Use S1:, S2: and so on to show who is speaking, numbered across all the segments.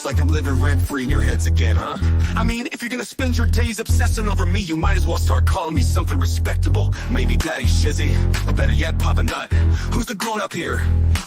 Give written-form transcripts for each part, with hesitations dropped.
S1: Looks like I'm living rent-free in your heads again, huh? I mean, if you're gonna spend your days obsessing over me, you might as well start calling me something respectable. Maybe Daddy Shizzy, or better yet, Papa Nut. Who's the grown-up here?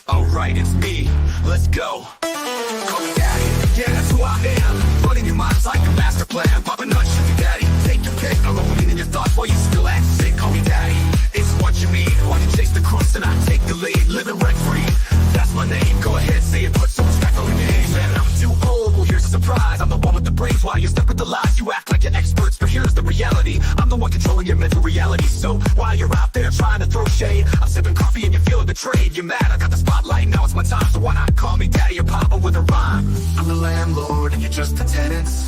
S1: Oh right, it's me. Let's go. Call me Daddy, yeah, that's who I am. Running your mind's like a master plan. Papa Nut, Shizzy Daddy, take your pick. I'm overeating your thoughts while you still act sick. Call me Daddy, it's what you mean. Why you chase the crust and I take the lead? Living rent-free, that's my name. Go ahead, say it, put some respect on your name. Man, I'm too old, well here's a surprise. I'm the one with the brains while you're stuck with the lies. You act like you're experts, but here's the reality. I'm the one controlling your mental reality. So while you're out there trying to throw shade, I'm sipping coffee and you're feeling betrayed. You're mad, I got the spotlight, now it's my time. So why not call me Daddy or Papa with a rhyme? I'm the landlord and you're just the tenants,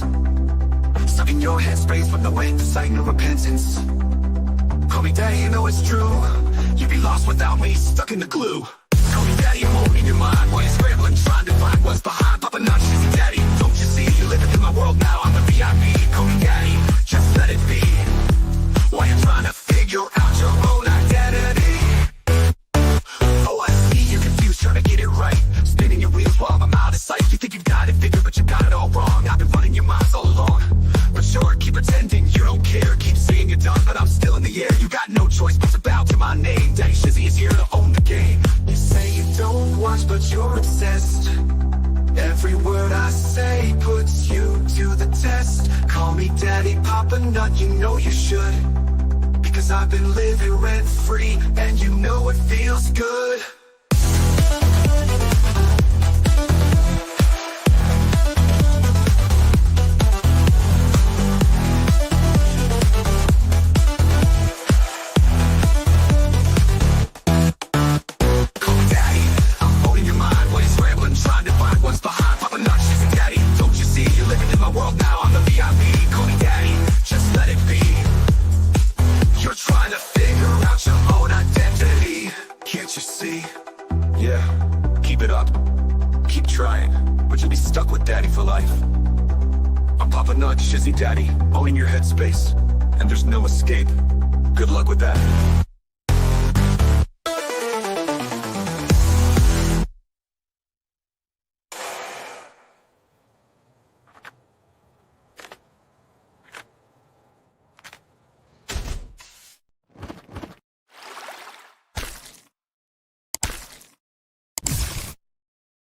S1: stuck in your headspace with no insight, no repentance. Call me Daddy, you know it's true. You'd be lost without me, stuck in the glue. Call me Daddy, I'm holding your mind while you're scrambling, trying to find what's behind. Papa Nut, Shizzy Daddy, don't you see? You're living in my world now, I'm the VIP. Call me Daddy, just let it be. While you're trying to figure out your own identity. Oh, I see you're confused, trying to get it right. Spinning your wheels while I'm out of sight. You think you got it figured, but you got it all wrong. I've been running your minds all along. But sure, keep pretending you don't care. Keep saying you're done, but I'm still in the air. You got no choice but to bow to my name. Daddy Shizzy is here to own the game. You say you don't watch, but you're obsessed. Every word I say puts you to the test. Call me Daddy, Papa Nut, you know you should. Because I've been living rent-free, and you know it feels good. Shizzy Daddy, owning your headspace, and there's no escape. Good luck with that.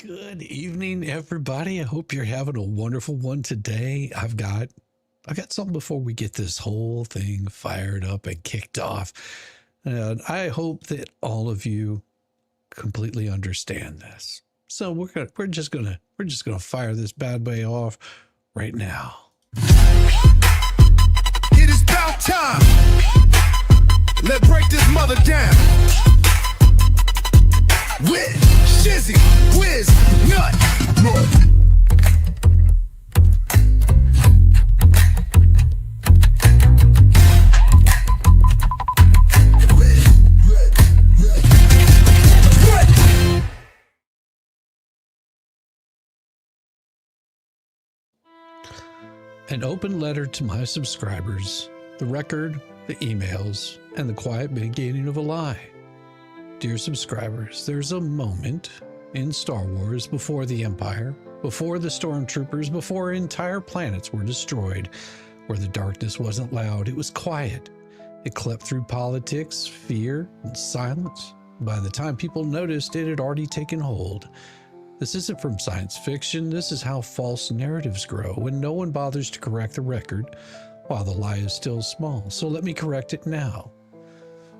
S2: Good evening, everybody. I hope you're having a wonderful one today. I've got something before we get this whole thing fired up and kicked off. And I hope that all of you completely understand this. So we're just gonna fire this bad boy off right now.
S3: It is about time. Let's break this mother down. With Shizzy, Wiz, Nut.
S2: An open letter to my subscribers, the record, the emails, and the quiet beginning of a lie. Dear subscribers, there's a moment in Star Wars before the Empire, before the stormtroopers, before entire planets were destroyed, where the darkness wasn't loud, it was quiet. It crept through politics, fear, and silence. By the time people noticed, it had already taken hold. This isn't from science fiction, this is how false narratives grow when no one bothers to correct the record while the lie is still small. So let me correct it now.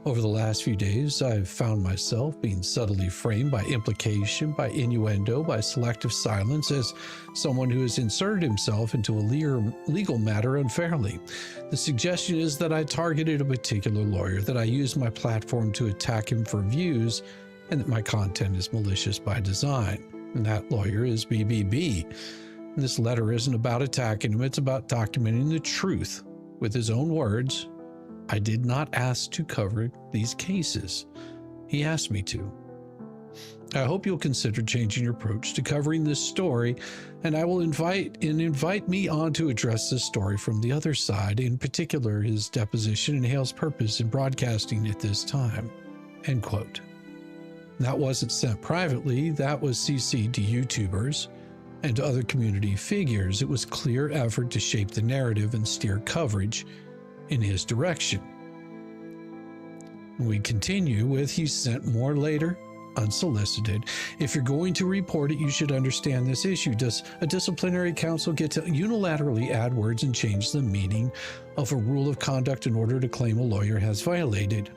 S2: Over the last few days, I've found myself being subtly framed by implication, by innuendo, by selective silence as someone who has inserted himself into a legal matter unfairly. The suggestion is that I targeted a particular lawyer, that I used my platform to attack him for views, and that my content is malicious by design. And that lawyer is BBB. This letter isn't about attacking him, it's about documenting the truth. With his own words, I did not ask to cover these cases. He asked me to. I hope you'll consider changing your approach to covering this story, and I will invite me on to address this story from the other side, in particular his deposition and Hale's purpose in broadcasting at this time. End quote. That wasn't sent privately, that was CC'd to YouTubers. and to other community figures, it was clear effort to shape the narrative and steer coverage in his direction. We continue with, he sent more later, unsolicited. If you're going to report it, you should understand this issue. Does a disciplinary council get to unilaterally add words and change the meaning of a rule of conduct in order to claim a lawyer has violated?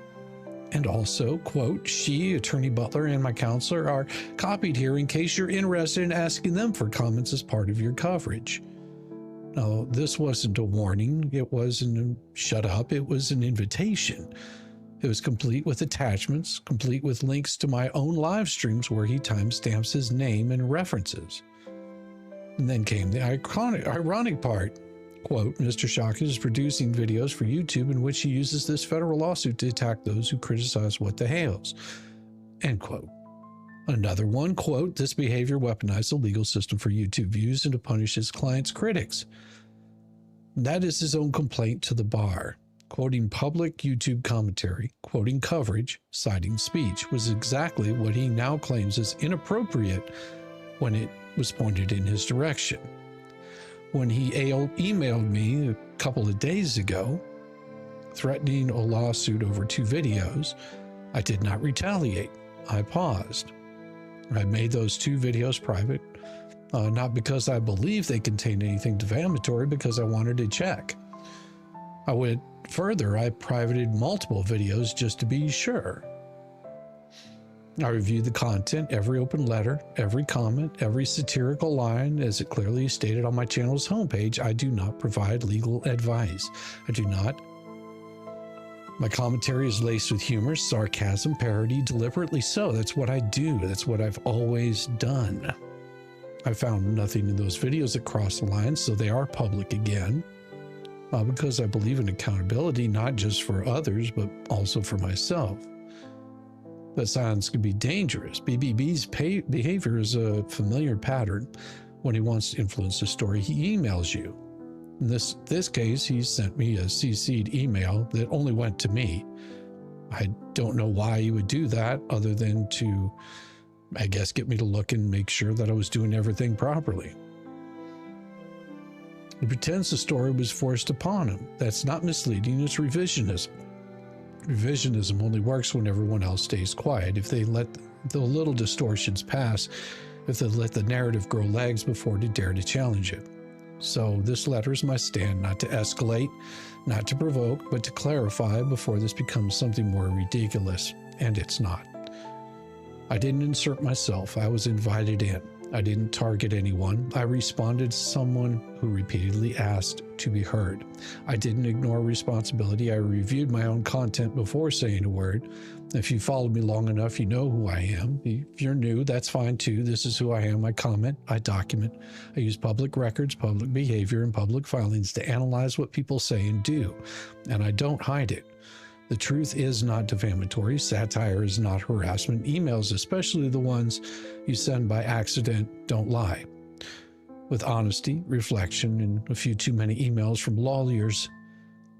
S2: And also, quote, she, Attorney Butler, and my counselor are copied here in case you're interested in asking them for comments as part of your coverage. Now, this wasn't a warning. It wasn't a shut up. It was an invitation. It was complete with attachments, complete with links to my own live streams where he timestamps his name and references. And then came the ironic part. Quote, Mr. Shock is producing videos for YouTube in which he uses this federal lawsuit to attack those who criticize what the hails. End quote. Another one, quote, this behavior weaponized the legal system for YouTube views and to punish his client's critics. That is his own complaint to the bar. Quoting public YouTube commentary, quoting coverage, citing speech was exactly what he now claims is inappropriate when it was pointed in his direction. When he emailed me a couple of days ago, threatening a lawsuit over 2 videos, I did not retaliate. I paused. I made those 2 videos private, not because I believed they contained anything defamatory, because I wanted to check. I went further. I privated multiple videos just to be sure. I reviewed the content, every open letter, every comment, every satirical line, as it clearly stated on my channel's homepage. I do not provide legal advice. I do not. My commentary is laced with humor, sarcasm, parody, deliberately so. That's what I do. That's what I've always done. I found nothing in those videos that crossed the line, so they are public again. Because I believe in accountability, not just for others, but also for myself. That silence can be dangerous. BBB's behavior is a familiar pattern. When he wants to influence the story, he emails you. In this case, he sent me a CC'd email that only went to me. I don't know why he would do that other than to, I guess, get me to look and make sure that I was doing everything properly. He pretends the story was forced upon him. That's not misleading, it's revisionism. Revisionism only works when everyone else stays quiet. If they let the little distortions pass, if they let the narrative grow legs before they dare to challenge it. So this letter is my stand, not to escalate, not to provoke, but to clarify before this becomes something more ridiculous. And it's not. I didn't insert myself. I was invited in. I didn't target anyone. I responded to someone who repeatedly asked to be heard. I didn't ignore responsibility. I reviewed my own content before saying a word. If you followed me long enough, you know who I am. If you're new, that's fine too. This is who I am. I comment, I document. I use public records, public behavior, and public filings to analyze what people say and do. And I don't hide it. The truth is not defamatory. Satire is not harassment. Emails, especially the ones you send by accident, don't lie. With honesty, reflection, and a few too many emails from lawyers,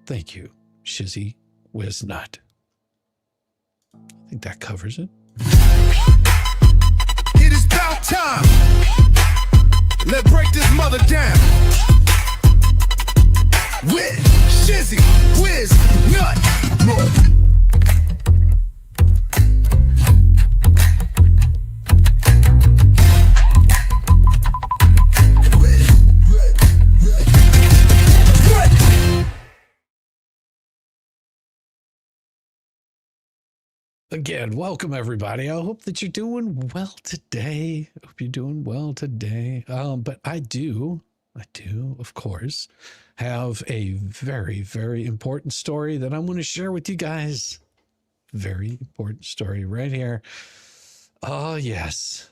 S2: thank you, Shizzy Wiznut. I think that covers it.
S3: It is about time. Let's break this mother down. With Shizzy Wiznut.
S2: Again, welcome everybody. I hope that you're doing well today. I hope you're doing well today. But I do, of course, have a very, very important story that I'm going to share with you guys. Very important story right here. Oh, yes.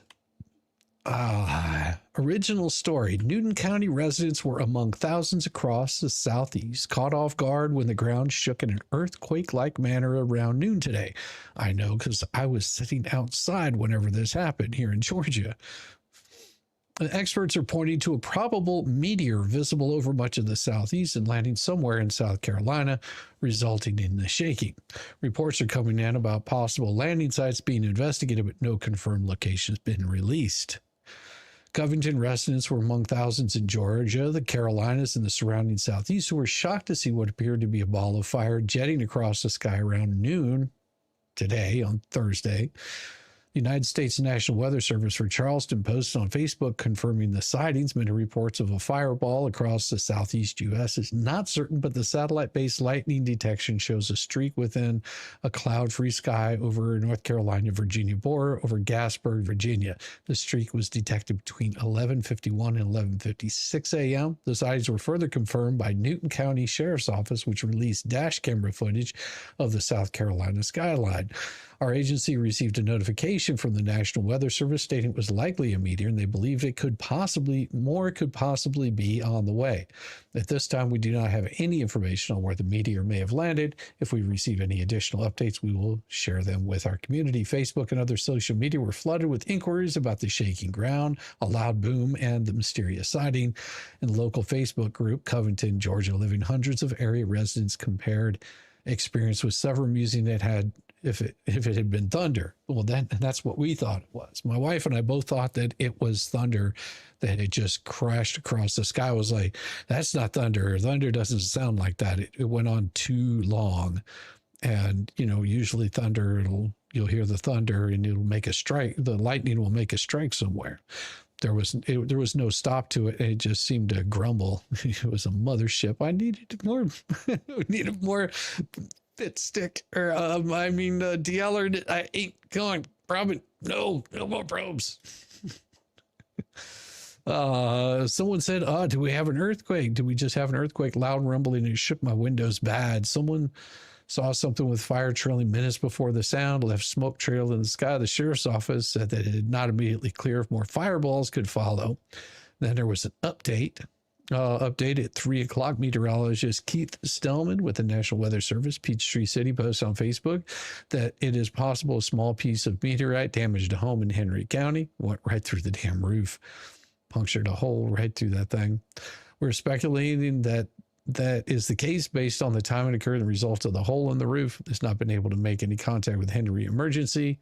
S2: Original story. Newton County residents were among thousands across the southeast, caught off guard when the ground shook in an earthquake-like manner around noon today. I know because I was sitting outside whenever this happened here in Georgia. Experts are pointing to a probable meteor visible over much of the southeast and landing somewhere in South Carolina, resulting in the shaking. Reports are coming in about possible landing sites being investigated, but no confirmed location has been released. Covington residents were among thousands in Georgia, the Carolinas, and the surrounding southeast who were shocked to see what appeared to be a ball of fire jetting across the sky around noon today on Thursday. The United States National Weather Service for Charleston posted on Facebook confirming the sightings. Many reports of a fireball across the southeast U.S. is not certain, but the satellite-based lightning detection shows a streak within a cloud-free sky over North Carolina, Virginia border, over Gasburg, Virginia. The streak was detected between 11:51 and 11:56 a.m. The sightings were further confirmed by Newton County Sheriff's Office, which released dash camera footage of the South Carolina skyline. Our agency received a notification from the National Weather Service stating it was likely a meteor, and they believed it could possibly be on the way. At this time, we do not have any information on where the meteor may have landed. If we receive any additional updates, we will share them with our community. Facebook and other social media were flooded with inquiries about the shaking ground, a loud boom, and the mysterious sighting. In the local Facebook group, Covington, Georgia Living, hundreds of area residents compared experience with several musing that had if it had been thunder. Well, that's what we thought it was. My wife and I both thought that it was thunder that had just crashed across the sky. I was like, that's not thunder. Thunder doesn't sound like that. It went on too long. And, usually thunder, you'll hear the thunder and it'll make a strike. The lightning will make a strike somewhere. There was no stop to it. It just seemed to grumble. It was a mothership. I needed more fit stick or DLR. I ain't going. Probably no more probes. Someone said, do we have an earthquake? Do we just have an earthquake? Loud rumbling and it shook my windows bad. Someone saw something with fire trailing minutes before the sound, left smoke trail in the sky. The sheriff's office said that it did not immediately clear if more fireballs could follow. Then there was an update at 3 o'clock. Meteorologist Keith Stellman with the National Weather Service, Peachtree City, posted on Facebook that it is possible a small piece of meteorite damaged a home in Henry County, went right through the damn roof, punctured a hole right through that thing. We're speculating that is the case based on the time it occurred and the results of the hole in the roof. It's not been able to make any contact with Henry Emergency.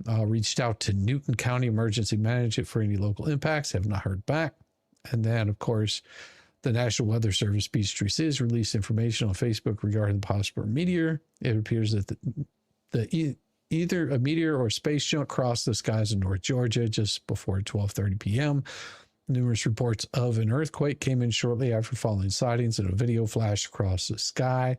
S2: Reached out to Newton County Emergency Management for any local impacts. Have not heard back. And then, of course, the National Weather Service, Peachtree City, has released information on Facebook regarding the possible meteor. It appears that either a meteor or space junk crossed the skies of North Georgia just before 12:30 p.m. Numerous reports of an earthquake came in shortly after following sightings, and a video flashed across the sky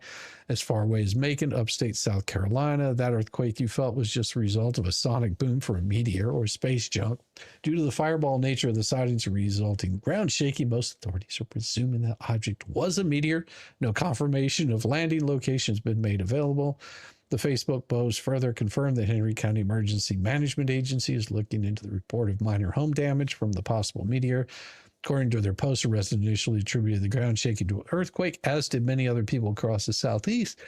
S2: as far away as Macon, upstate South Carolina. That earthquake you felt was just a result of a sonic boom for a meteor or space junk. Due to the fireball nature of the sightings resulting ground shaking, most authorities are presuming that object was a meteor. No confirmation of landing location has been made available. The Facebook post further confirmed that Henry County Emergency Management Agency is looking into the report of minor home damage from the possible meteor. According to their post, a resident initially attributed the ground shaking to an earthquake, as did many other people across the southeast.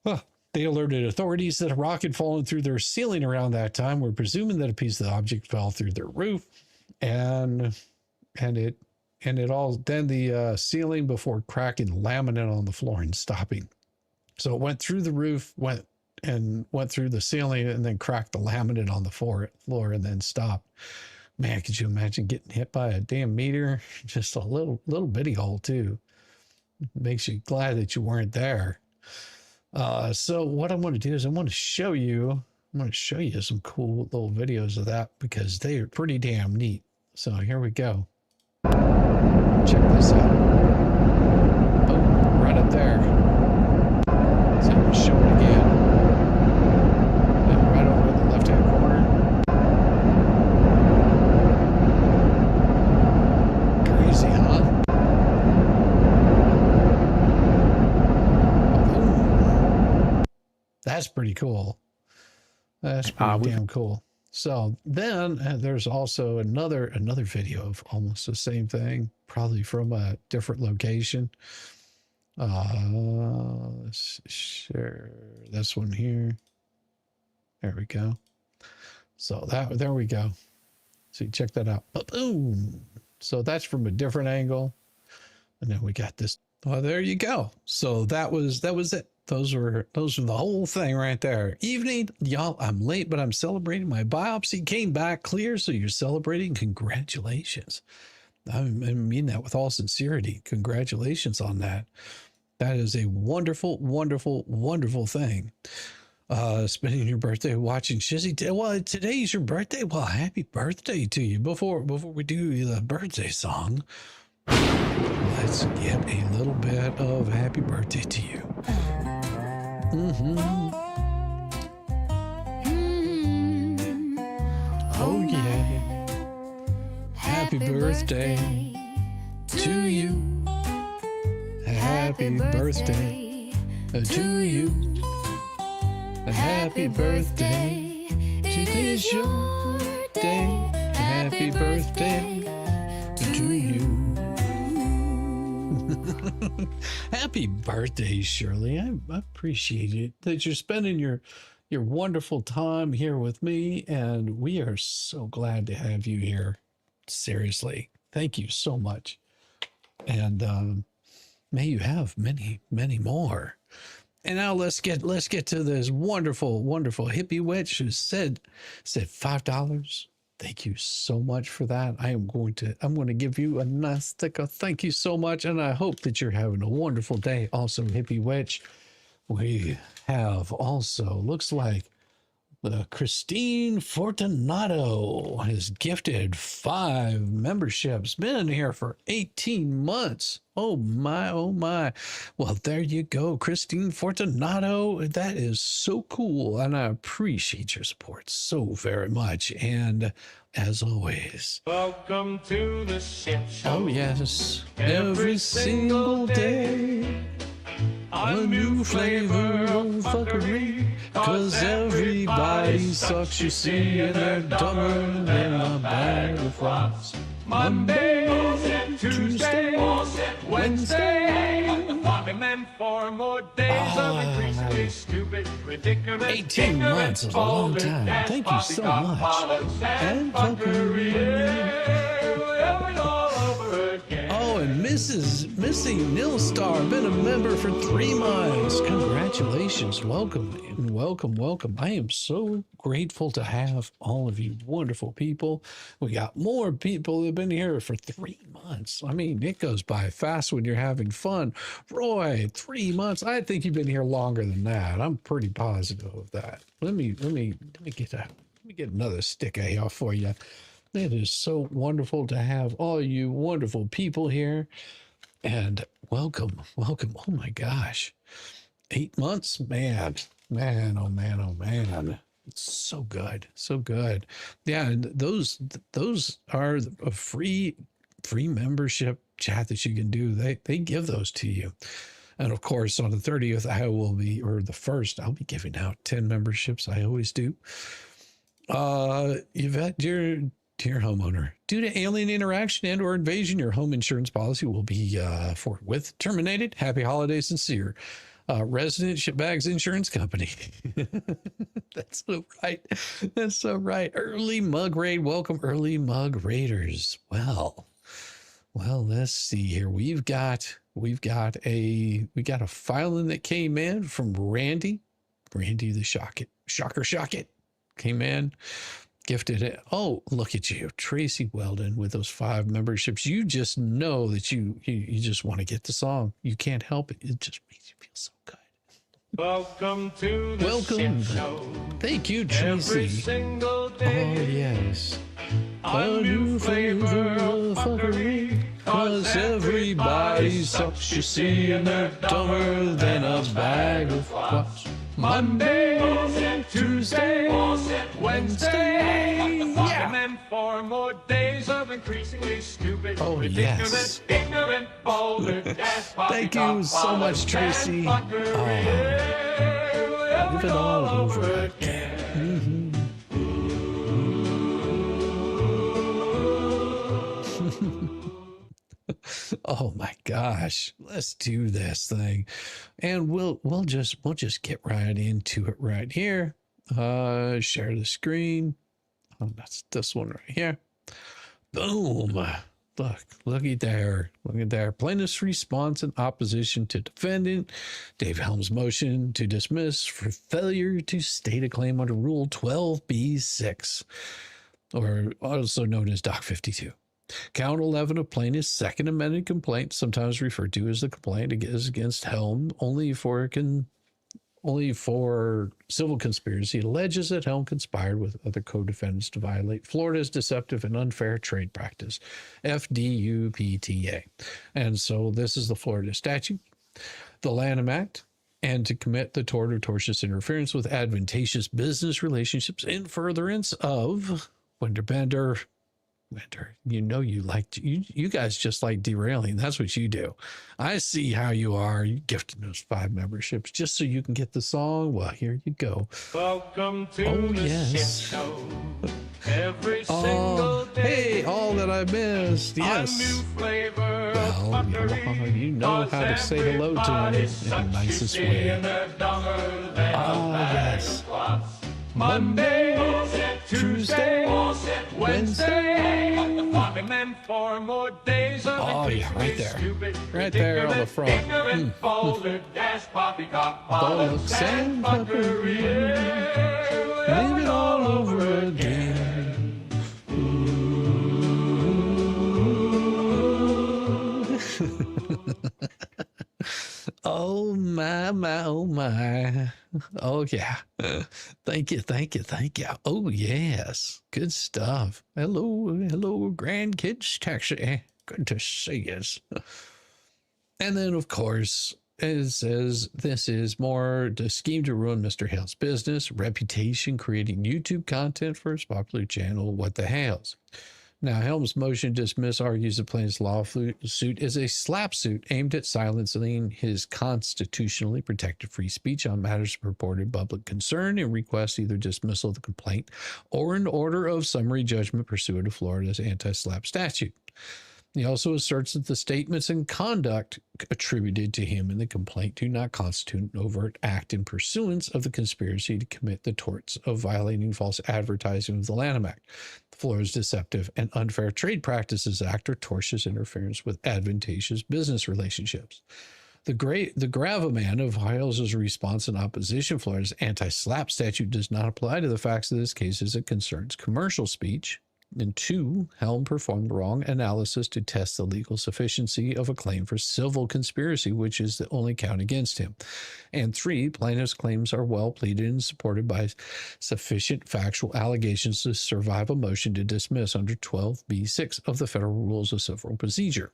S2: They alerted authorities that a rock had fallen through their ceiling around that time. We're presuming that a piece of the object fell through their roof, and it all then the ceiling before cracking laminate on the floor and stopping. So it went through the roof, went through the ceiling, and then cracked the laminate on the floor and then stopped. Man, could you imagine getting hit by a damn meteor? Just a little bitty hole too. Makes you glad that you weren't there. So what I'm going to do is I'm going to show you some cool little videos of that because they are pretty damn neat. So here we go. Check this out. Oh, right up there. So I'm going to show it again. And right over in the left-hand corner. Crazy, huh? Boom. That's pretty cool. That's pretty damn cool. So then there's also another video of almost the same thing, probably from a different location. Let's share this one here. There we go. So there we go. See, check that out. Boom. So that's from a different angle. And then we got this. Well, there you go. So that was it. those were the whole thing right there. Evening, y'all, I'm late, but I'm celebrating. My biopsy came back clear, so you're celebrating. Congratulations. I mean that with all sincerity. Congratulations on that. That is a wonderful, wonderful, wonderful thing. Spending your birthday watching Shizzy. Well, today's your birthday. Well, happy birthday to you. Before we do the birthday song, let's get a little bit of happy birthday to you. Oh yeah. Happy birthday to you. Happy birthday to you. Happy birthday to this your day. Happy birthday to you. Happy birthday, Shirley. I appreciate it that you're spending your wonderful time here with me, and we are so glad to have you here. Seriously, thank you so much, and may you have many, many more. And now let's get to this wonderful, wonderful hippie witch who said $5. Thank you so much for that. I'm going to give you a nice sticker. Thank you so much, and I hope that you're having a wonderful day. Also, hippie witch, we have also looks like Christine Fortunato has gifted 5 memberships. Been here for 18 months. Oh my, oh my. Well, there you go, Christine Fortunato. That is so cool, and I appreciate your support so very much. And as always,
S4: welcome to the shit show.
S2: Oh yes, every single day. A new flavor of fuckery, 'cause everybody sucks, you see, and they're dumber than a bag of rocks. Monday, Tuesday, Wednesday,
S4: And then 4 more days of increasingly stupid, ridiculous,
S2: 18 months is a long time. Thank you so much. And fuckery. Oh, and Missy Nilstar, been a member for 3 months. Congratulations. Welcome and welcome, welcome. I am so grateful to have all of you wonderful people. We got more people that have been here for 3 months. I mean, it goes by fast when you're having fun. Roy, 3 months. I think you've been here longer than that. I'm pretty positive of that. Let me get another sticker here for you. It is so wonderful to have all you wonderful people here. And welcome, welcome. Oh my gosh. 8 months, man, oh man, oh man. It's so good, so good. Yeah, and those are a free membership chat that you can do. They give those to you. And of course, on the 30th, the 1st, I'll be giving out 10 memberships. I always do. Yvette, dear homeowner, due to alien interaction and or invasion, your home insurance policy will be forthwith terminated. Happy holidays, sincere. Resident Shitbags Insurance Company. That's so right. That's so right. Early Mug Raid. Welcome, Early Mug Raiders. Well, let's see here. We've got a filing that came in from Randy the Shocker came in. Gifted it. Oh, look at you, Tracy Weldon, with those 5 memberships. You just know that you just want to get the song. You can't help it. It just makes you feel so good.
S4: Welcome to the shit show.
S2: Thank you, Tracy.
S4: Every single day.
S2: Oh yes.
S4: A new flavor of fuckery,
S2: 'cause everybody sucks, you see, and they're dumber than a bag of rocks. Monday, Tuesday, Wednesday, yeah.
S4: And then 4 more days of increasingly stupid,
S2: Oh,
S4: ridiculous,
S2: yes.
S4: ignorant, boulder,
S2: Thank you so much, Tracy.
S4: Live
S2: it all over again. Oh my gosh, let's do this thing, and we'll just get right into it right here. Share the screen. Oh, that's this one right here. Boom. Looky there. Look at there. Plaintiff's response in opposition to defendant. Dave Helms' motion to dismiss for failure to state a claim under Rule 12b-6, or also known as Doc 52. Count 11 of plaintiff's second amended complaint, sometimes referred to as the complaint, is against Helm only for civil conspiracy. It alleges that Helm conspired with other co-defendants to violate Florida's deceptive and unfair trade practice, FDUPTA. And so this is the Florida statute, the Lanham Act, and to commit the tort or tortious interference with advantageous business relationships in furtherance of Winter, you know, you guys just like derailing. That's what you do. I see how you are. You gifting those 5 memberships just so you can get the song. Well, here you go.
S4: Welcome to the shit show. Every single day.
S2: Hey, all that I missed. Yes.
S4: A new flavor
S2: Well,
S4: of fuckery.
S2: you know how to say hello to him in the nicest way. Yes.
S4: Monday, Tuesday, Wednesday. And then 4 more days of
S2: Oh, yeah, right there. Right there on the front. Bollocks and fuckery. Live it all over again. Oh my, oh my. Oh yeah. Thank you. Oh yes. Good stuff. Hello, grandkids taxi. Good to see you. And then of course, it says this is more the scheme to ruin Mr. Hale's business, reputation, creating YouTube content for his popular channel, What the Hales. Now, Helms' motion to dismiss argues the plaintiff's lawsuit is a slap suit aimed at silencing his constitutionally protected free speech on matters of purported public concern and requests either dismissal of the complaint or an order of summary judgment pursuant to Florida's anti-slap statute. He also asserts that the statements and conduct attributed to him in the complaint do not constitute an overt act in pursuance of the conspiracy to commit the torts of violating false advertising of the Lanham Act, Florida's Deceptive and Unfair Trade Practices Act, or tortious interference with advantageous business relationships. The gravamen of Hales' response in opposition, Florida's anti-slap statute, does not apply to the facts of this case as it concerns commercial speech. And 2, Helm performed wrong analysis to test the legal sufficiency of a claim for civil conspiracy, which is the only count against him. And 3, plaintiff's claims are well pleaded and supported by sufficient factual allegations to survive a motion to dismiss under 12b-6 of the Federal Rules of Civil Procedure.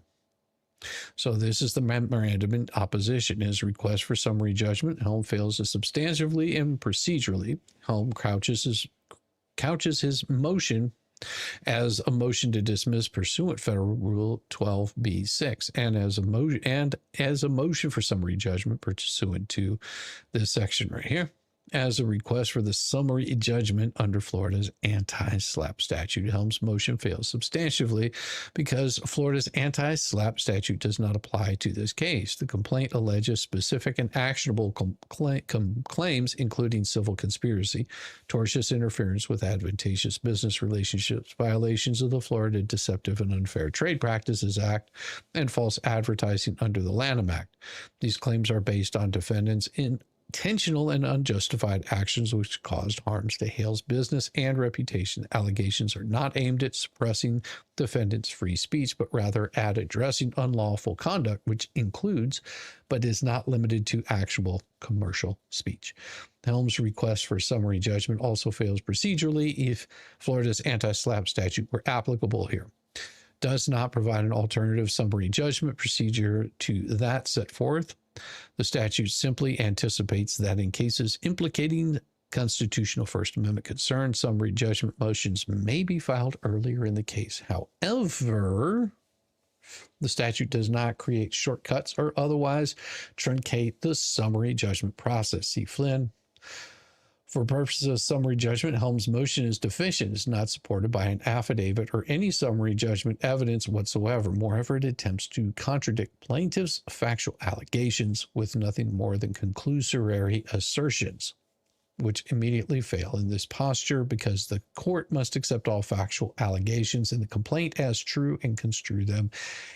S2: So this is the memorandum in opposition. His request for summary judgment, Helm fails to substantively and procedurally. Helm couches his motion as a motion to dismiss pursuant Federal Rule 12b-6 and as a motion for summary judgment pursuant to this section right here, as a request for the summary judgment under Florida's anti-slap statute. Helm's motion fails substantively because Florida's anti-slap statute does not apply to this case. The complaint alleges specific and actionable claims, including civil conspiracy, tortious interference with advantageous business relationships, violations of the Florida Deceptive and Unfair Trade Practices Act, and false advertising under the Lanham Act. These claims are based on defendants' intentional and unjustified actions which caused harms to Hale's business and reputation. Allegations are not aimed at suppressing defendants' free speech, but rather at addressing unlawful conduct, which includes, but is not limited to, actionable commercial speech. Helm's request for summary judgment also fails procedurally if Florida's anti-slap statute were applicable here. Does not provide an alternative summary judgment procedure to that set forth. The statute simply anticipates that in cases implicating constitutional First Amendment concerns, summary judgment motions may be filed earlier in the case. However, the statute does not create shortcuts or otherwise truncate the summary judgment process. See Flynn. For purposes of summary judgment, Helm's motion is deficient. It's not supported by an affidavit or any summary judgment evidence whatsoever. Moreover, it attempts to contradict plaintiff's factual allegations with nothing more than conclusory assertions. which immediately fail in this posture because the court must accept all factual allegations in the complaint as true and construe them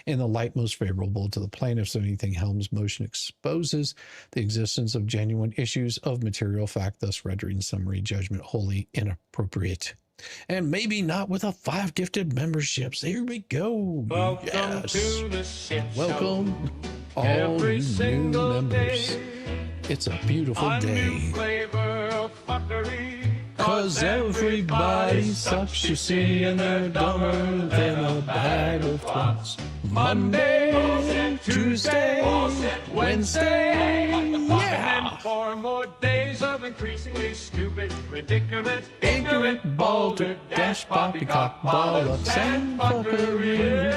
S2: in the light most favorable to the plaintiff. So anything Helms' motion exposes the existence of genuine issues of material fact, thus rendering summary judgment wholly inappropriate. And maybe not with a 5 gifted memberships. Here we go.
S4: Welcome
S2: Yes.
S4: to the shit show.
S2: Welcome, all
S4: Every
S2: you new
S4: single
S2: members.
S4: day.
S2: It's a beautiful
S4: A new
S2: day.
S4: flavor of fuckery.
S2: 'Cause everybody sucks, you see, and they're dumber than a bag of twats. Monday, Tuesday, Wednesday, yeah.
S4: And 4 more days of increasingly stupid predicaments.
S2: Ignorant, balder, dash, poppycock, bollocks, and fuckery.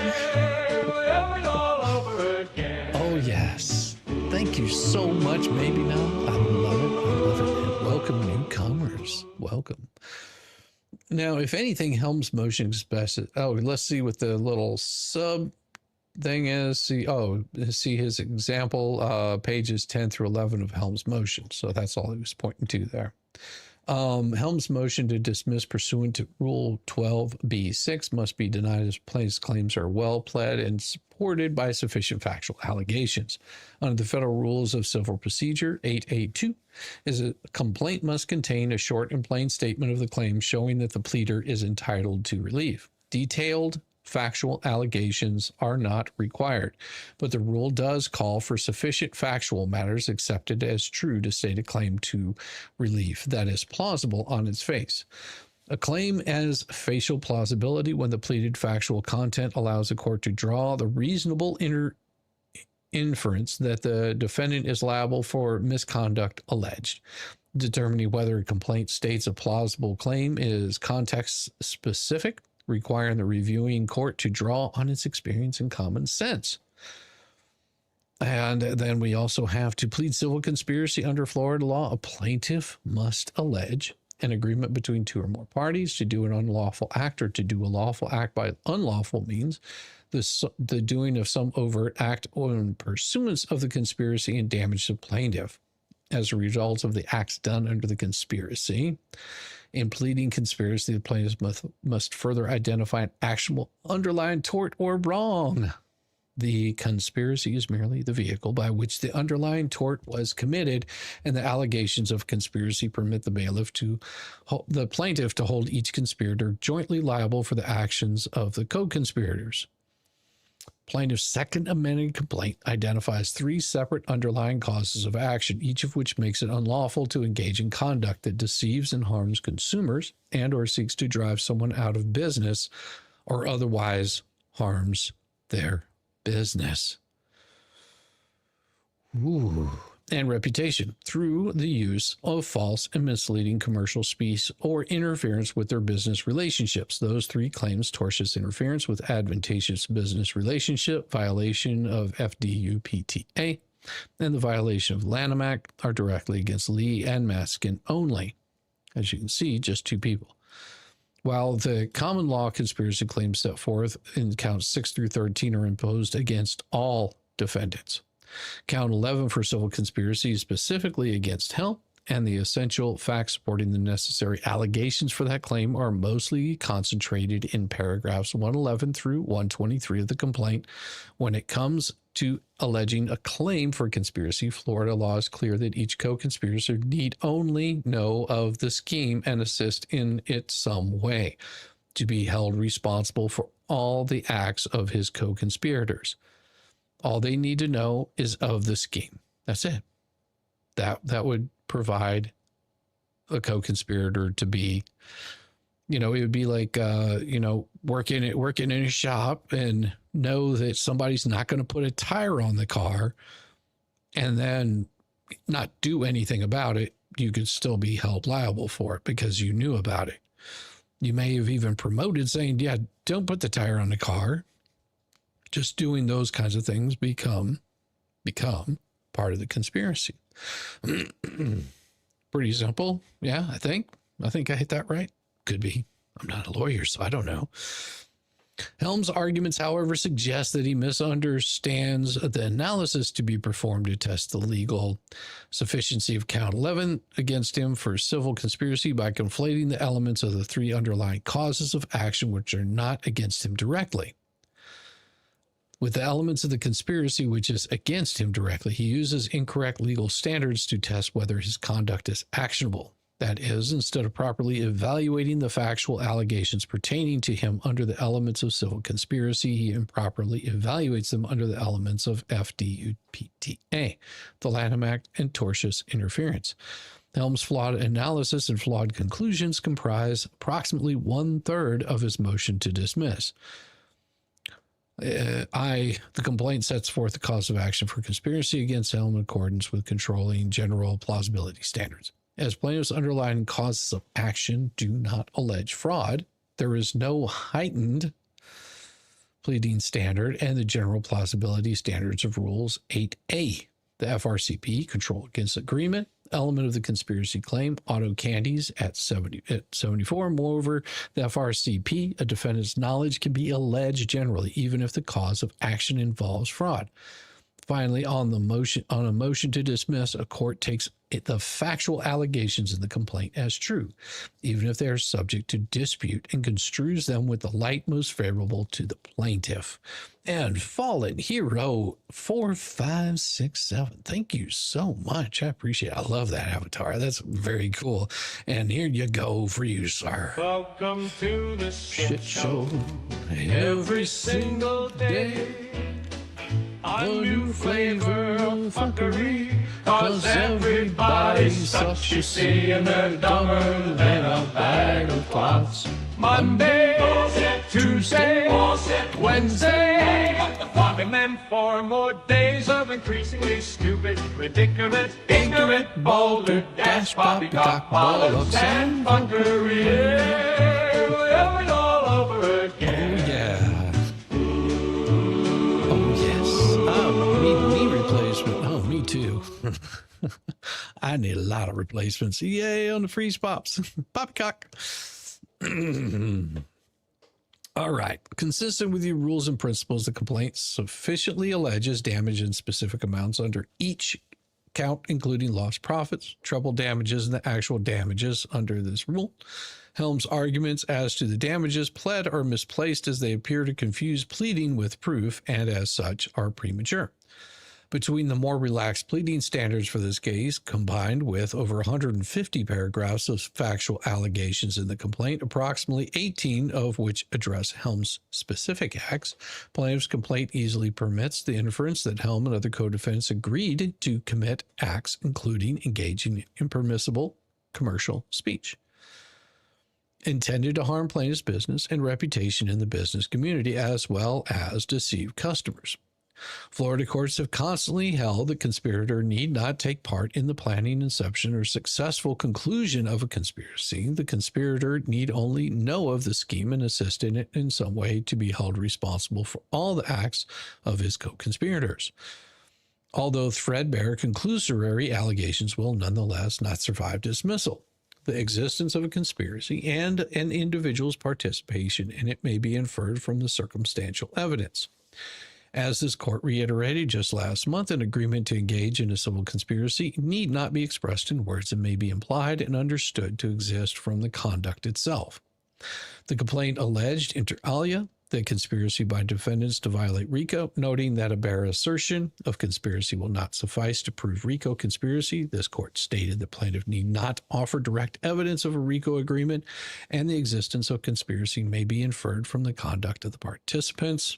S4: We're all over again.
S2: Oh, yes. Thank you so much, Maybe Now. I love it. I love it. And welcome, newcomers. Welcome. Now, if anything, Helms' motion expresses. Oh, let's see what the little sub thing is. See his example, pages 10 through 11 of Helms' motion. So that's all he was pointing to there. Helms' motion to dismiss pursuant to Rule 12b-6 must be denied as plaintiff's claims are well pled and supported by sufficient factual allegations. Under the Federal Rules of Civil Procedure 8A2, a complaint must contain a short and plain statement of the claim showing that the pleader is entitled to relief. Detailed factual allegations are not required, but the rule does call for sufficient factual matters accepted as true to state a claim to relief that is plausible on its face. A claim has facial plausibility when the pleaded factual content allows the court to draw the reasonable inference that the defendant is liable for misconduct alleged. Determining whether a complaint states a plausible claim is context specific, requiring the reviewing court to draw on its experience and common sense. And then we also have to plead civil conspiracy under Florida law. A plaintiff must allege an agreement between 2 or more parties to do an unlawful act, or to do a lawful act by unlawful means the doing of some overt act in pursuance of the conspiracy and damage to plaintiff as a result of the acts done under the conspiracy. In pleading conspiracy, the plaintiff must further identify an actionable underlying tort or wrong. The conspiracy is merely the vehicle by which the underlying tort was committed, and the allegations of conspiracy permit the plaintiff to hold each conspirator jointly liable for the actions of the co-conspirators. Plaintiff's second amended complaint identifies 3 separate underlying causes of action, each of which makes it unlawful to engage in conduct that deceives and harms consumers and or seeks to drive someone out of business or otherwise harms their business. Ooh. And reputation through the use of false and misleading commercial speech or interference with their business relationships. Those 3 claims: tortious interference with advantageous business relationship, violation of FDUPTA, and the violation of Lanham Act, are directly against Lee and Maskin only. As you can see, just 2 people. While the common law conspiracy claims set forth in counts 6 through 13 are imposed against all defendants. Count 11 for civil conspiracy is specifically against Helm, and the essential facts supporting the necessary allegations for that claim are mostly concentrated in paragraphs 111 through 123 of the complaint. When it comes to alleging a claim for conspiracy, Florida law is clear that each co-conspirator need only know of the scheme and assist in it some way to be held responsible for all the acts of his co-conspirators. All they need to know is of the scheme. That's it. That would provide a co-conspirator to be, it would be like, working in a shop and know that somebody's not going to put a tire on the car and then not do anything about it. You could still be held liable for it because you knew about it. You may have even promoted saying, yeah, don't put the tire on the car. Just doing those kinds of things become part of the conspiracy. Pretty simple. Yeah, I think I hit that right. Could be. I'm not a lawyer, so I don't know. Helm's arguments, however, suggest that he misunderstands the analysis to be performed to test the legal sufficiency of count 11 against him for civil conspiracy by conflating the elements of the three underlying causes of action which are not against him directly with the elements of the conspiracy which is against him directly. He uses incorrect legal standards to test whether his conduct is actionable. That is, instead of properly evaluating the factual allegations pertaining to him under the elements of civil conspiracy, he improperly evaluates them under the elements of FDUPTA, the Lanham Act, and tortious interference. Helm's flawed analysis and flawed conclusions comprise approximately 1/3 of his motion to dismiss. The complaint sets forth the cause of action for conspiracy against Helm in accordance with controlling general plausibility standards. As plaintiff's underlying causes of action do not allege fraud, there is no heightened pleading standard and the general plausibility standards of Rules 8A. The FRCP, control against agreement, element of the conspiracy claim, auto candies at 74. Moreover, the FRCP, a defendant's knowledge can be alleged generally, even if the cause of action involves fraud. Finally, on a motion to dismiss, a court takes the factual allegations in the complaint as true, even if they are subject to dispute, and construes them with the light most favorable to the plaintiff. And Fallen Hero 4567, thank you so much. I appreciate it. I love that avatar. That's very cool. And here you go for you, sir.
S4: Welcome to the
S2: Shit show
S4: every single day. A new flavor of fuckery, 'cause everybody sucks, you see, and they're dumber than a bag of plots. Monday, bullshit. Tuesday, bullshit. Wednesday, and then 4 more days of increasingly stupid, predicament, ignorant, boulder, dash, poppycock, bollocks, and fuckery. Yeah, we're all over again.
S2: Oh, yeah. Knee replacement. Oh, me too. I need a lot of replacements. Yay on the freeze pops. Poppycock. All right. Consistent with your rules and principles, the complaint sufficiently alleges damage in specific amounts under each count, including lost profits, treble damages, and the actual damages under this rule. Helm's arguments as to the damages pled are misplaced as they appear to confuse pleading with proof and as such are premature. Between the more relaxed pleading standards for this case, combined with over 150 paragraphs of factual allegations in the complaint, approximately 18 of which address Helm's specific acts, plaintiff's complaint easily permits the inference that Helm and other co-defendants agreed to commit acts including engaging in impermissible commercial speech intended to harm plaintiff's business and reputation in the business community, as well as deceive customers. Florida courts have constantly held the conspirator need not take part in the planning, inception, or successful conclusion of a conspiracy. The conspirator need only know of the scheme and assist in it in some way to be held responsible for all the acts of his co-conspirators. Although threadbare, conclusory allegations will nonetheless not survive dismissal. The existence of a conspiracy and an individual's participation in it may be inferred from the circumstantial evidence. As this court reiterated just last month, an agreement to engage in a civil conspiracy need not be expressed in words and may be implied and understood to exist from the conduct itself. The complaint alleged, inter alia, the conspiracy by defendants to violate RICO, noting that a bare assertion of conspiracy will not suffice to prove RICO conspiracy. This court stated the plaintiff need not offer direct evidence of a RICO agreement, and the existence of conspiracy may be inferred from the conduct of the participants.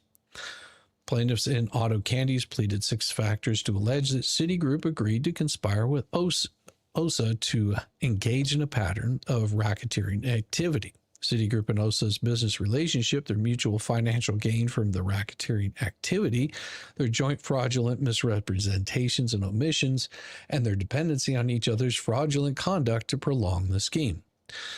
S2: Plaintiffs in Auto Candies pleaded 6 factors to allege that Citigroup agreed to conspire with OSA to engage in a pattern of racketeering activity. Citigroup and OSA's business relationship, their mutual financial gain from the racketeering activity, their joint fraudulent misrepresentations and omissions, and their dependency on each other's fraudulent conduct to prolong the scheme.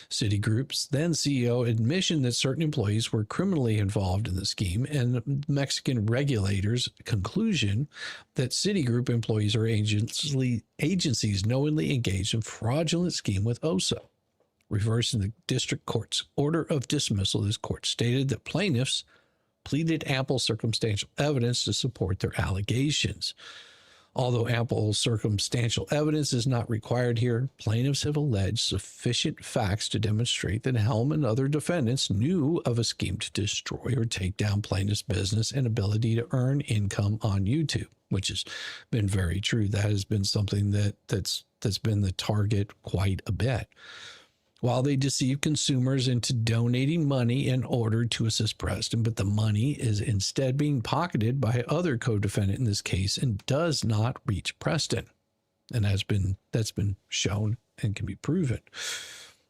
S2: Citigroup's then CEO admission that certain employees were criminally involved in the scheme, and Mexican regulators' conclusion that Citigroup employees or agencies knowingly engaged in fraudulent scheme with OSA. Reversing the district court's order of dismissal, this court stated that plaintiffs pleaded ample circumstantial evidence to support their allegations. Although ample circumstantial evidence is not required here, plaintiffs have alleged sufficient facts to demonstrate that Helm and other defendants knew of a scheme to destroy or take down plaintiffs' business and ability to earn income on YouTube, which has been very true. That has been something that's been the target quite a bit. While they deceive consumers into donating money in order to assist Preston, but the money is instead being pocketed by other co-defendant in this case and does not reach Preston. And that's been shown and can be proven.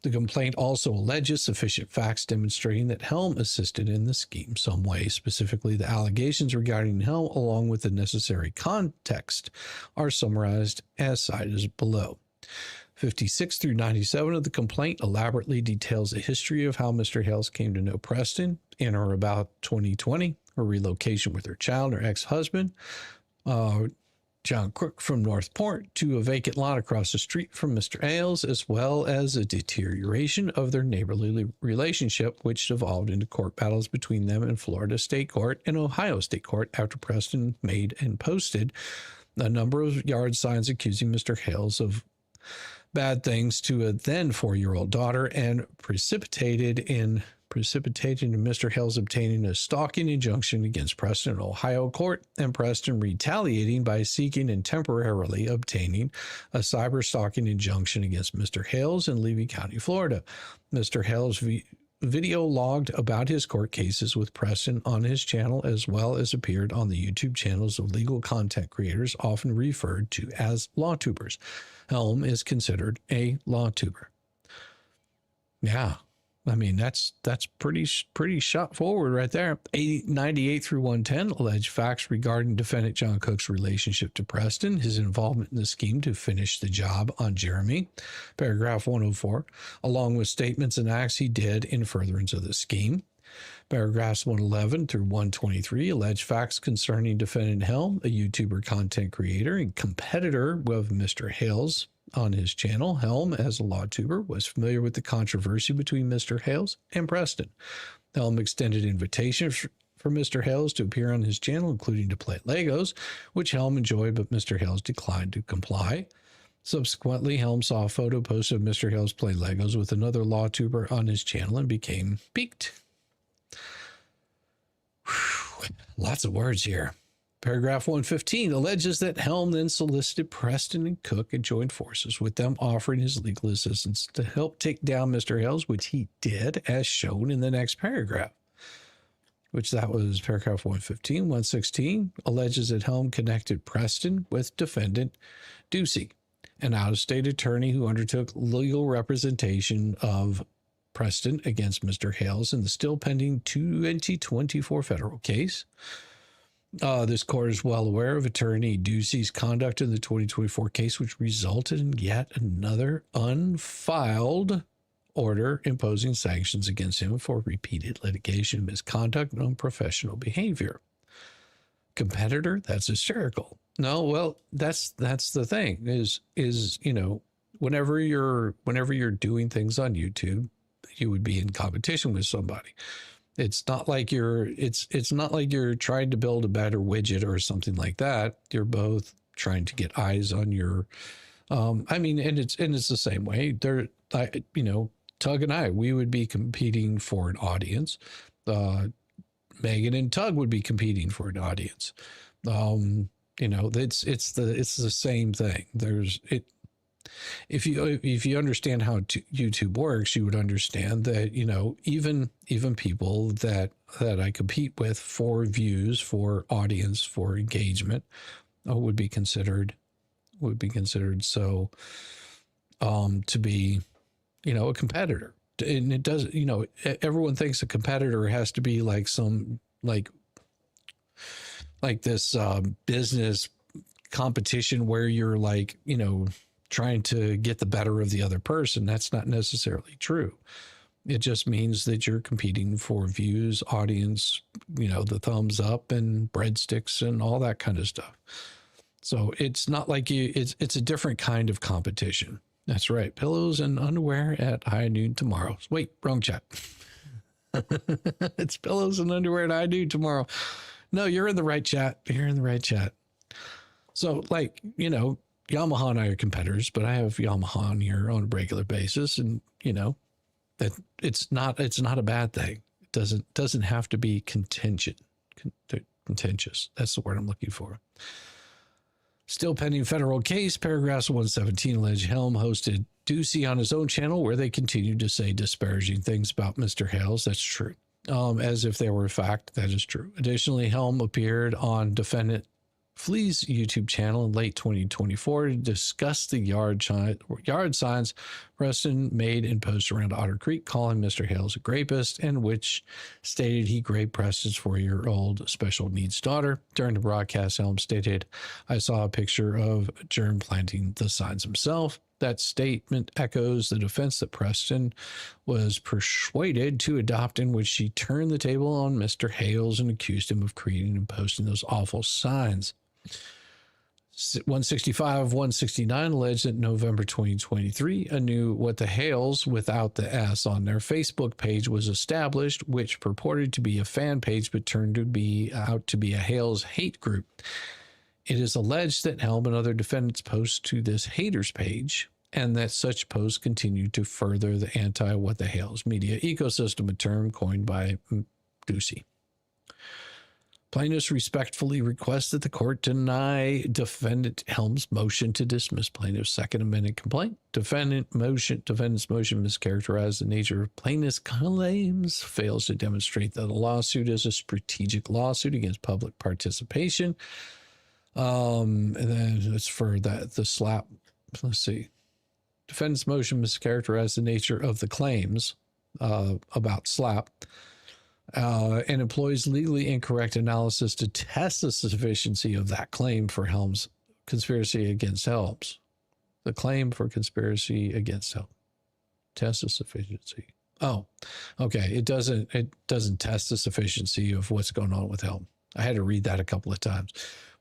S2: The complaint also alleges sufficient facts demonstrating that Helm assisted in the scheme some way. Specifically, the allegations regarding Helm, along with the necessary context, are summarized as cited below. 56 through 97 of the complaint elaborately details the history of how Mr. Hales came to know Preston in or about 2020, her relocation with her child, her ex-husband, John Crook, from Northport to a vacant lot across the street from Mr. Ailes, as well as a deterioration of their neighborly relationship, which evolved into court battles between them and Florida State Court and Ohio State Court after Preston made and posted a number of yard signs accusing Mr. Hales of bad things to a then 4-year-old daughter, and precipitated in Mr. Hales obtaining a stalking injunction against Preston in Ohio court, and Preston retaliating by seeking and temporarily obtaining a cyber stalking injunction against Mr. Hales in Levy County, Florida. Mr. Hales video logged about his court cases with Preston on his channel, as well as appeared on the YouTube channels of legal content creators, often referred to as lawtubers. Helm is considered a lawtuber. Yeah, I mean, that's pretty shot forward right there. 98 through 110 allege facts regarding defendant John Cook's relationship to Preston, his involvement in the scheme to finish the job on Jeremy, paragraph 104, along with statements and acts he did in furtherance of the scheme. Paragraphs 111 through 123 allege facts concerning defendant Helm, a YouTuber content creator and competitor of Mr. Hales on his channel. Helm, as a lawtuber, was familiar with the controversy between Mr. Hales and Preston. Helm extended invitations for Mr. Hales to appear on his channel, including to play Legos, which Helm enjoyed, but Mr. Hales declined to comply. Subsequently, Helm saw a photo posted of Mr. Hales playing Legos with another lawtuber on his channel and became piqued. Lots of words here. Paragraph 115 alleges that Helm then solicited Preston and Cook and joined forces with them, offering his legal assistance to help take down Mr. Hales, which he did, as shown in the next paragraph, which that was paragraph 115. 116 alleges that Helm connected Preston with defendant Ducey, an out-of-state attorney who undertook legal representation of Preston against Mr. Hales in the still pending 2024 federal case. This court is well aware of attorney Ducey's conduct in the 2024 case, which resulted in yet another unfiled order imposing sanctions against him for repeated litigation, misconduct, and unprofessional behavior. Competitor? That's hysterical. No, well, that's the thing is, you know, whenever you're doing things on YouTube, you would be in competition with somebody. It's not like you're trying to build a better widget or something like that. You're both trying to get eyes on your, I mean, and it's the same way. Tug and I, we would be competing for an audience. Megan and Tug would be competing for an audience. It's the same thing. If you understand how YouTube works, you would understand that, you know, even people that I compete with for views, for audience, for engagement, would be considered so to be, you know, a competitor. And it does, you know, everyone thinks a competitor has to be like some like this business competition where you're like, you know, trying to get the better of the other person. That's not necessarily true. It just means that you're competing for views, audience, you know, the thumbs up and breadsticks and all that kind of stuff. So it's not like it's a different kind of competition. That's right. Pillows and underwear at high noon tomorrow. Wait, wrong chat. It's pillows and underwear and I do tomorrow. No, you're in the right chat. You're in the right chat. So, like, you know, Yamaha and I are competitors, but I have Yamaha on here on a regular basis, and you know that it's not a bad thing. It doesn't have to be contentious. That's the word I'm looking for. Still pending federal case. Paragraphs 117 allege Helm hosted Ducey on his own channel where they continued to say disparaging things about Mr. Hales. That's true. As if they were a fact. That is true. Additionally, Helm appeared on defendant Flea's YouTube channel in late 2024 to discuss the yard signs Preston made and posted around Otter Creek, calling Mr. Hales a rapist, and which stated he raped Preston's 4-year-old special needs daughter. During the broadcast, Helm stated, "I saw a picture of Germ planting the signs himself." That statement echoes the defense that Preston was persuaded to adopt, in which she turned the table on Mr. Hales and accused him of creating and posting those awful signs. 165, 169 alleged that November 2023, a new What the Hales without the S on their Facebook page was established, which purported to be a fan page but turned out to be a Hales hate group. It is alleged that Helm and other defendants post to this haters page, and that such posts continue to further the anti-What the Hales media ecosystem, a term coined by Ducey. Plaintiffs respectfully request that the court deny defendant Helm's motion to dismiss plaintiff's Second Amendment complaint. Defendant's motion mischaracterized the nature of plaintiff's claims, fails to demonstrate that a lawsuit is a strategic lawsuit against public participation. And then it's for the slap. Let's see. Defendant's motion mischaracterized the nature of the claims about slap. And employs legally incorrect analysis to test the sufficiency of that claim for Helm's conspiracy against Helms. The claim for conspiracy against Helm. Test the sufficiency. Oh, okay. It doesn't test the sufficiency of what's going on with Helm. I had to read that a couple of times.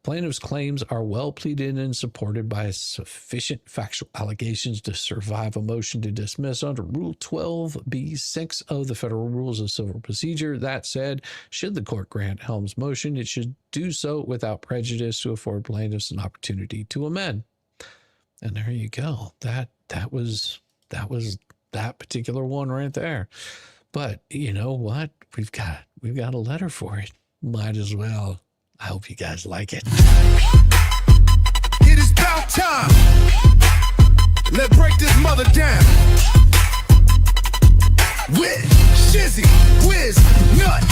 S2: Plaintiff's claims are well pleaded and supported by sufficient factual allegations to survive a motion to dismiss under Rule 12b-6 of the Federal Rules of Civil Procedure. That said, should the court grant Helm's motion, it should do so without prejudice to afford plaintiffs an opportunity to amend. And there you go. That was that particular one right there. But you know what? We've got a letter for it. Might as well. I hope you guys like it.
S3: It is about time. Let's break this mother down. With Shizzy, Whiz, Nut.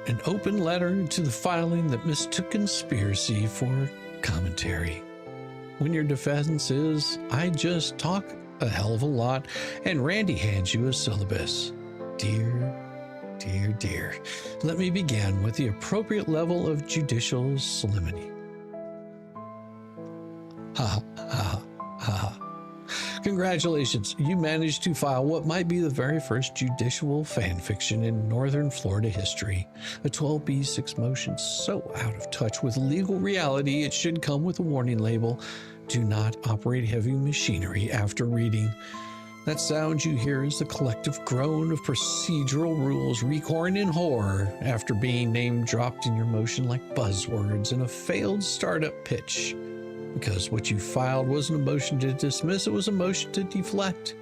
S2: An open letter to the filing that mistook conspiracy for commentary. When your defense is, I just talk a hell of a lot, and Randy hands you a syllabus. Dear, dear, dear, let me begin with the appropriate level of judicial solemnity. Ha ha ha ha. Congratulations, you managed to file what might be the very first judicial fan fiction in Northern Florida history. A 12b-6 motion so out of touch with legal reality it should come with a warning label. Do not operate heavy machinery after reading. That sound you hear is the collective groan of procedural rules recurring in horror after being name-dropped in your motion like buzzwords in a failed startup pitch. Because what you filed wasn't a motion to dismiss, it was a motion to deflect.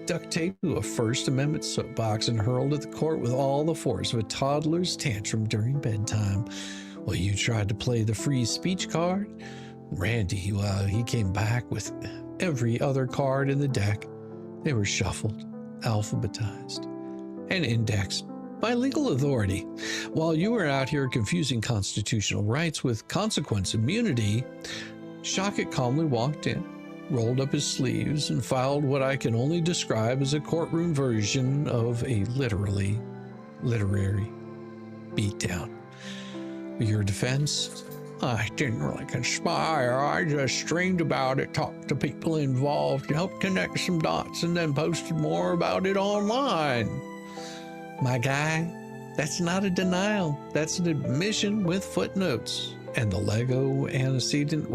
S2: Duct tape to a First Amendment soapbox and hurled at the court with all the force of a toddler's tantrum during bedtime. While you tried to play the free speech card, Randy, well, he came back with every other card in the deck. They were shuffled, alphabetized, and indexed by legal authority. While you were out here confusing constitutional rights with consequence immunity, Shockett calmly walked in, rolled up his sleeves, and filed what I can only describe as a courtroom version of a literary beatdown. Your defense, I didn't really conspire. I just streamed about it, talked to people involved, helped connect some dots, and then posted more about it online. My guy, that's not a denial. That's an admission with footnotes. And the Lego antecedent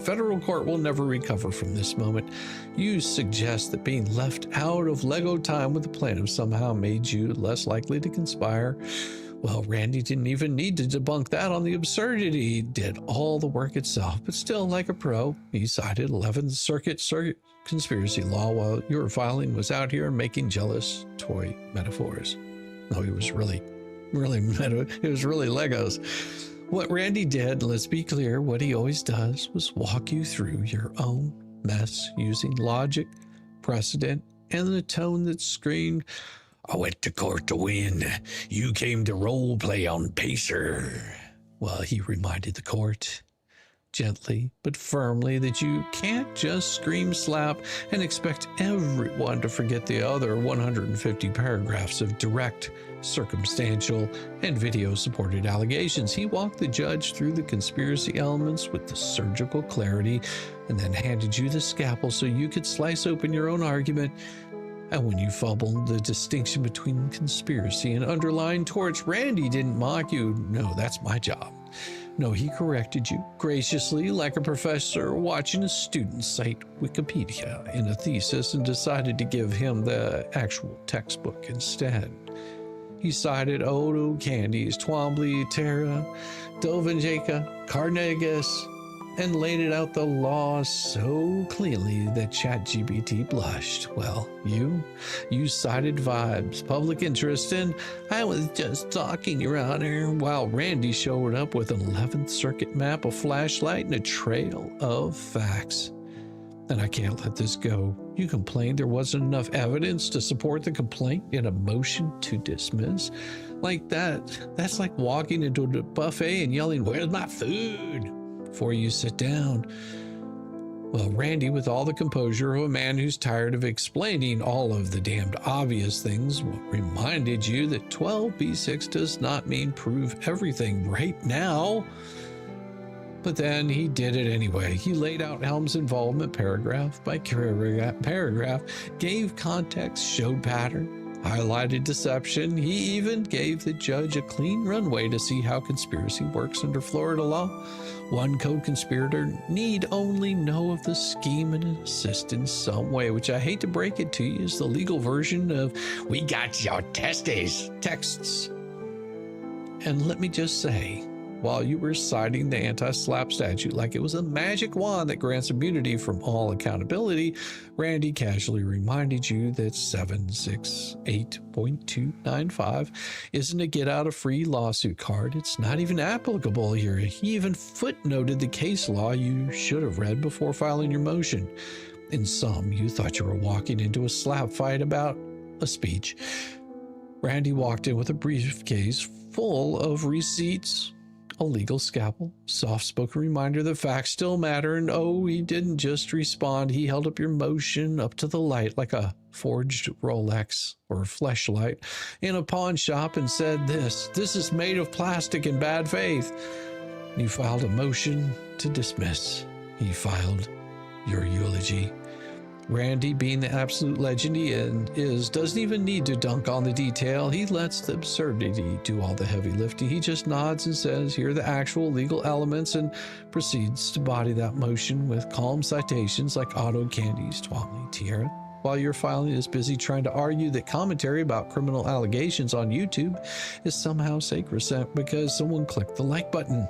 S2: federal court will never recover from this moment. You suggest that being left out of Lego time with the plaintiff somehow made you less likely to conspire. Well, Randy didn't even need to debunk that on the absurdity. He did all the work itself, but still, like a pro, he cited 11th Circuit conspiracy law while your filing was out here making jealous toy metaphors. No, he was really it was really Legos. What Randy did, let's be clear, what he always does was walk you through your own mess using logic, precedent, and the tone that screamed, I went to court to win. You came to role play on Pacer. Well, he reminded the court, gently but firmly, that you can't just scream slap and expect everyone to forget the other 150 paragraphs of direct, circumstantial, and video-supported allegations. He walked the judge through the conspiracy elements with the surgical clarity and then handed you the scalpel so you could slice open your own argument. And when you fumbled the distinction between conspiracy and underlying torts, Randy didn't mock you. No, that's my job. No, he corrected you graciously, like a professor watching a student cite Wikipedia in a thesis and decided to give him the actual textbook instead. He cited Odo Candies, Twombly, Terra, Dovenjaka, Carnegus, and laid it out the law so cleanly that ChatGPT blushed. Well, you cited vibes, public interest, and I was just talking, Your Honor, while Randy showed up with an 11th Circuit map, a flashlight, and a trail of facts. And I can't let this go. You complained there wasn't enough evidence to support the complaint in a motion to dismiss. Like that's like walking into a buffet and yelling, "Where's my food?" before you sit down. Well, Randy, with all the composure of a man who's tired of explaining all of the damned obvious things, reminded you that 12b6 does not mean prove everything right now. But then he did it anyway. He laid out Helm's involvement paragraph by paragraph, gave context, showed pattern, highlighted deception. He even gave the judge a clean runway to see how conspiracy works under Florida law. One co-conspirator need only know of the scheme and assist in some way, which I hate to break it to you is the legal version of "we got your texts." And let me just say, while you were citing the anti-SLAPP statute like it was a magic wand that grants immunity from all accountability, Randy casually reminded you that 768.295 isn't a get-out-of-free lawsuit card. It's not even applicable here. He even footnoted the case law you should have read before filing your motion. In sum, you thought you were walking into a slap fight about a speech. Randy walked in with a briefcase full of receipts, a legal scalpel, soft-spoken reminder that facts still matter, and oh, he didn't just respond. He held up your motion up to the light like a forged Rolex or a fleshlight in a pawn shop and said, this is made of plastic in bad faith. You filed a motion to dismiss. He filed your eulogy. Randy, being the absolute legend he is, doesn't even need to dunk on the detail. He lets the absurdity do all the heavy lifting. He just nods and says, here are the actual legal elements, and proceeds to body that motion with calm citations like Otto Candies, Twombly, Tierra, while your filing is busy trying to argue that commentary about criminal allegations on YouTube is somehow sacrosanct because someone clicked the like button.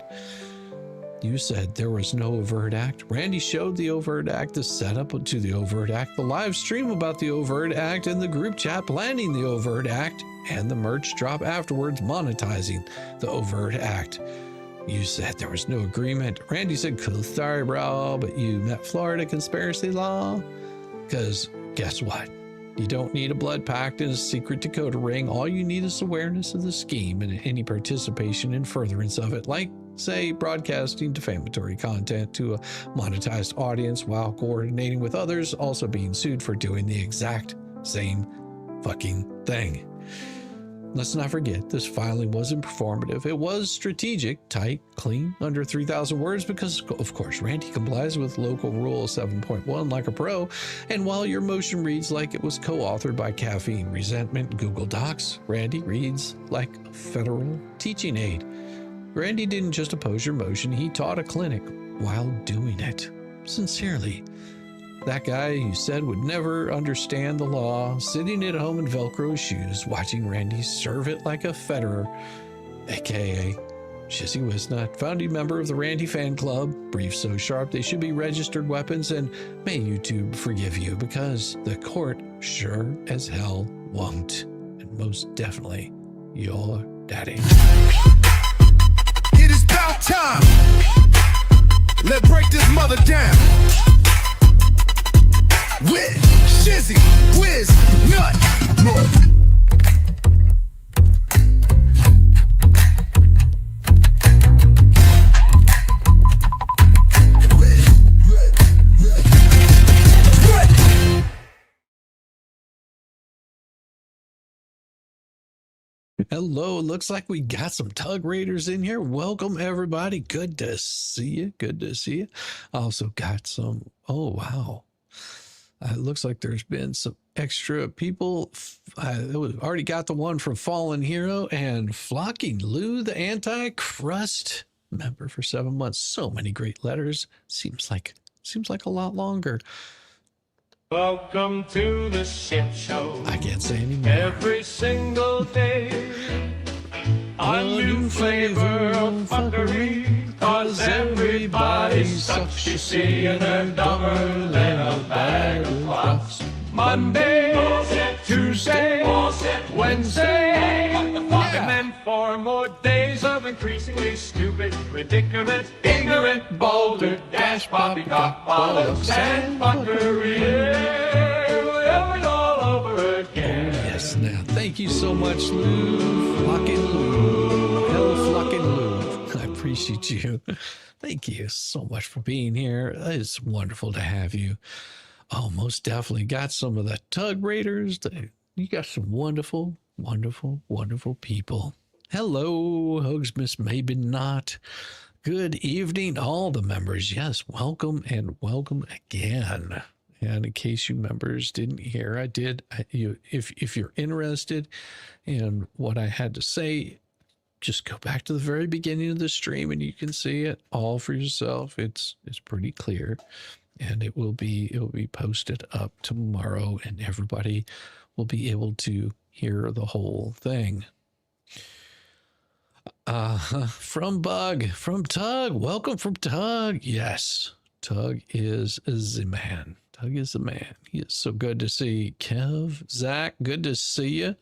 S2: You said there was no overt act. Randy showed the overt act, the setup to the overt act, the live stream about the overt act, and the group chat planning the overt act, and the merch drop afterwards monetizing the overt act. You said there was no agreement. Randy said, cool, sorry, bro, but you met Florida conspiracy law? Because guess what? You don't need a blood pact and a secret Dakota ring. All you need is awareness of the scheme and any participation in furtherance of it, like, say, broadcasting defamatory content to a monetized audience while coordinating with others also being sued for doing the exact same fucking thing. Let's not forget, this filing wasn't performative. It was strategic, tight, clean, under 3,000 words because, of course, Randy complies with local rule 7.1 like a pro. And while your motion reads like it was co-authored by Caffeine, Resentment, and Google Docs, Randy reads like a federal teaching aid. Randy didn't just oppose your motion, he taught a clinic while doing it. Sincerely. That guy you said would never understand the law, sitting at home in Velcro shoes, watching Randy serve it like a Federer, aka Shizzy Wisnut, founding member of the Randy fan club, briefs so sharp they should be registered weapons, and may YouTube forgive you because the court sure as hell won't. And most definitely, your daddy.
S3: It is about time. Let's break this mother down. With Shizzy, Wiz, Nut.
S2: Hello, looks like we got some Tug Raiders in here. Welcome, everybody. Good to see you. Good to see you. Also got some, oh, wow. It looks like there's been some extra people. Already got the one from Fallen Hero and Flocking Lou, the Anti-Crust member for 7 months. So many great letters. Seems like a lot longer.
S4: Welcome to the shit show.
S2: I can't say anymore.
S4: Every single day, a new flavor of fuckery. Cause everybody sucks, you see, and they're dumber than a bag of rocks. Monday, bullshit. Tuesday, bullshit. Wednesday, and then 4 more days of increasingly stupid, ridiculous, ignorant, boulder, dash, poppycock, bollocks, and fuckery. Yeah, we're all over again.
S2: Yes, now, thank you so much, Lou. Flocking Lou. Hell, Flocking Lou. I appreciate you. Thank you so much for being here. It's wonderful to have you. Oh, most definitely got some of the Tug Raiders. You got some wonderful, wonderful, wonderful people. Hello, Hugs, Miss Maybe Not. Good evening, all the members. Yes, welcome and welcome again. And in case you members didn't hear, I did. If you're interested in what I had to say, just go back to the very beginning of the stream and you can see it all for yourself. It's pretty clear. And it will be posted up tomorrow, and everybody will be able to hear the whole thing. From Tug, welcome from Tug. Yes, Tug is the man. Tug is the man. He is so good to see. Kev, Zach, good to see you.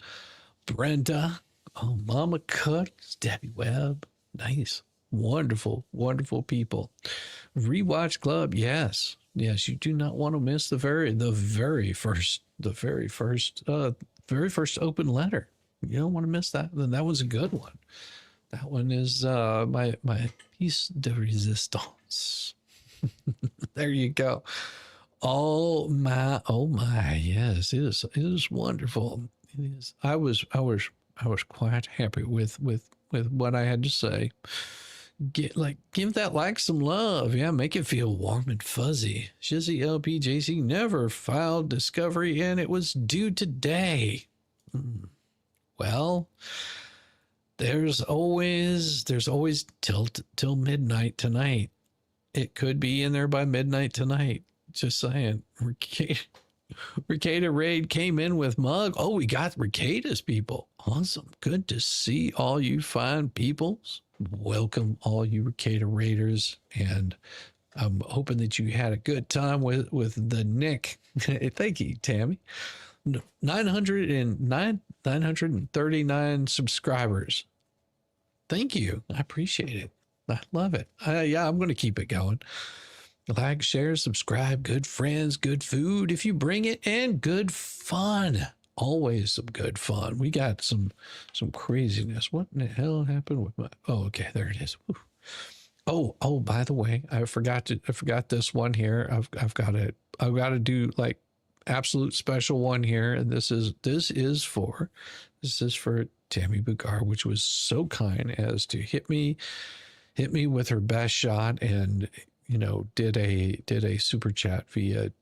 S2: Brenda, oh, Mama Cooks, Debbie Webb, nice. Wonderful, wonderful people. Rewatch Club, yes, you do not want to miss the very first open letter. You don't want to miss that. Then that was a good one. That one is my piece de resistance. There you go. Oh my, yes, it is wonderful. It is. I was quite happy with what I had to say. Give that like some love. Yeah, make it feel warm and fuzzy. Shizzy LPJC never filed discovery and it was due today. Well, there's always till midnight tonight. It could be in there by midnight tonight. Just saying. Ricada Raid came in with mug. Oh, we got Ricada's people. Awesome. Good to see all you fine peoples. Welcome all you Ricada Raiders, and I'm hoping that you had a good time with the Nick. Thank you, Tammy. 939 subscribers. Thank you. I appreciate it. I love it. Yeah, I'm going to keep it going. Like, share, subscribe, good friends, good food if you bring it, and good fun. Always some good fun. We got some craziness. What in the hell happened with my? Oh, okay, there it is. Whew. Oh, by the way, I forgot this one here. I've got to do like absolute special one here, and this is for This is for Tammy Bugar, which was so kind as to hit me with her best shot, and did a super chat via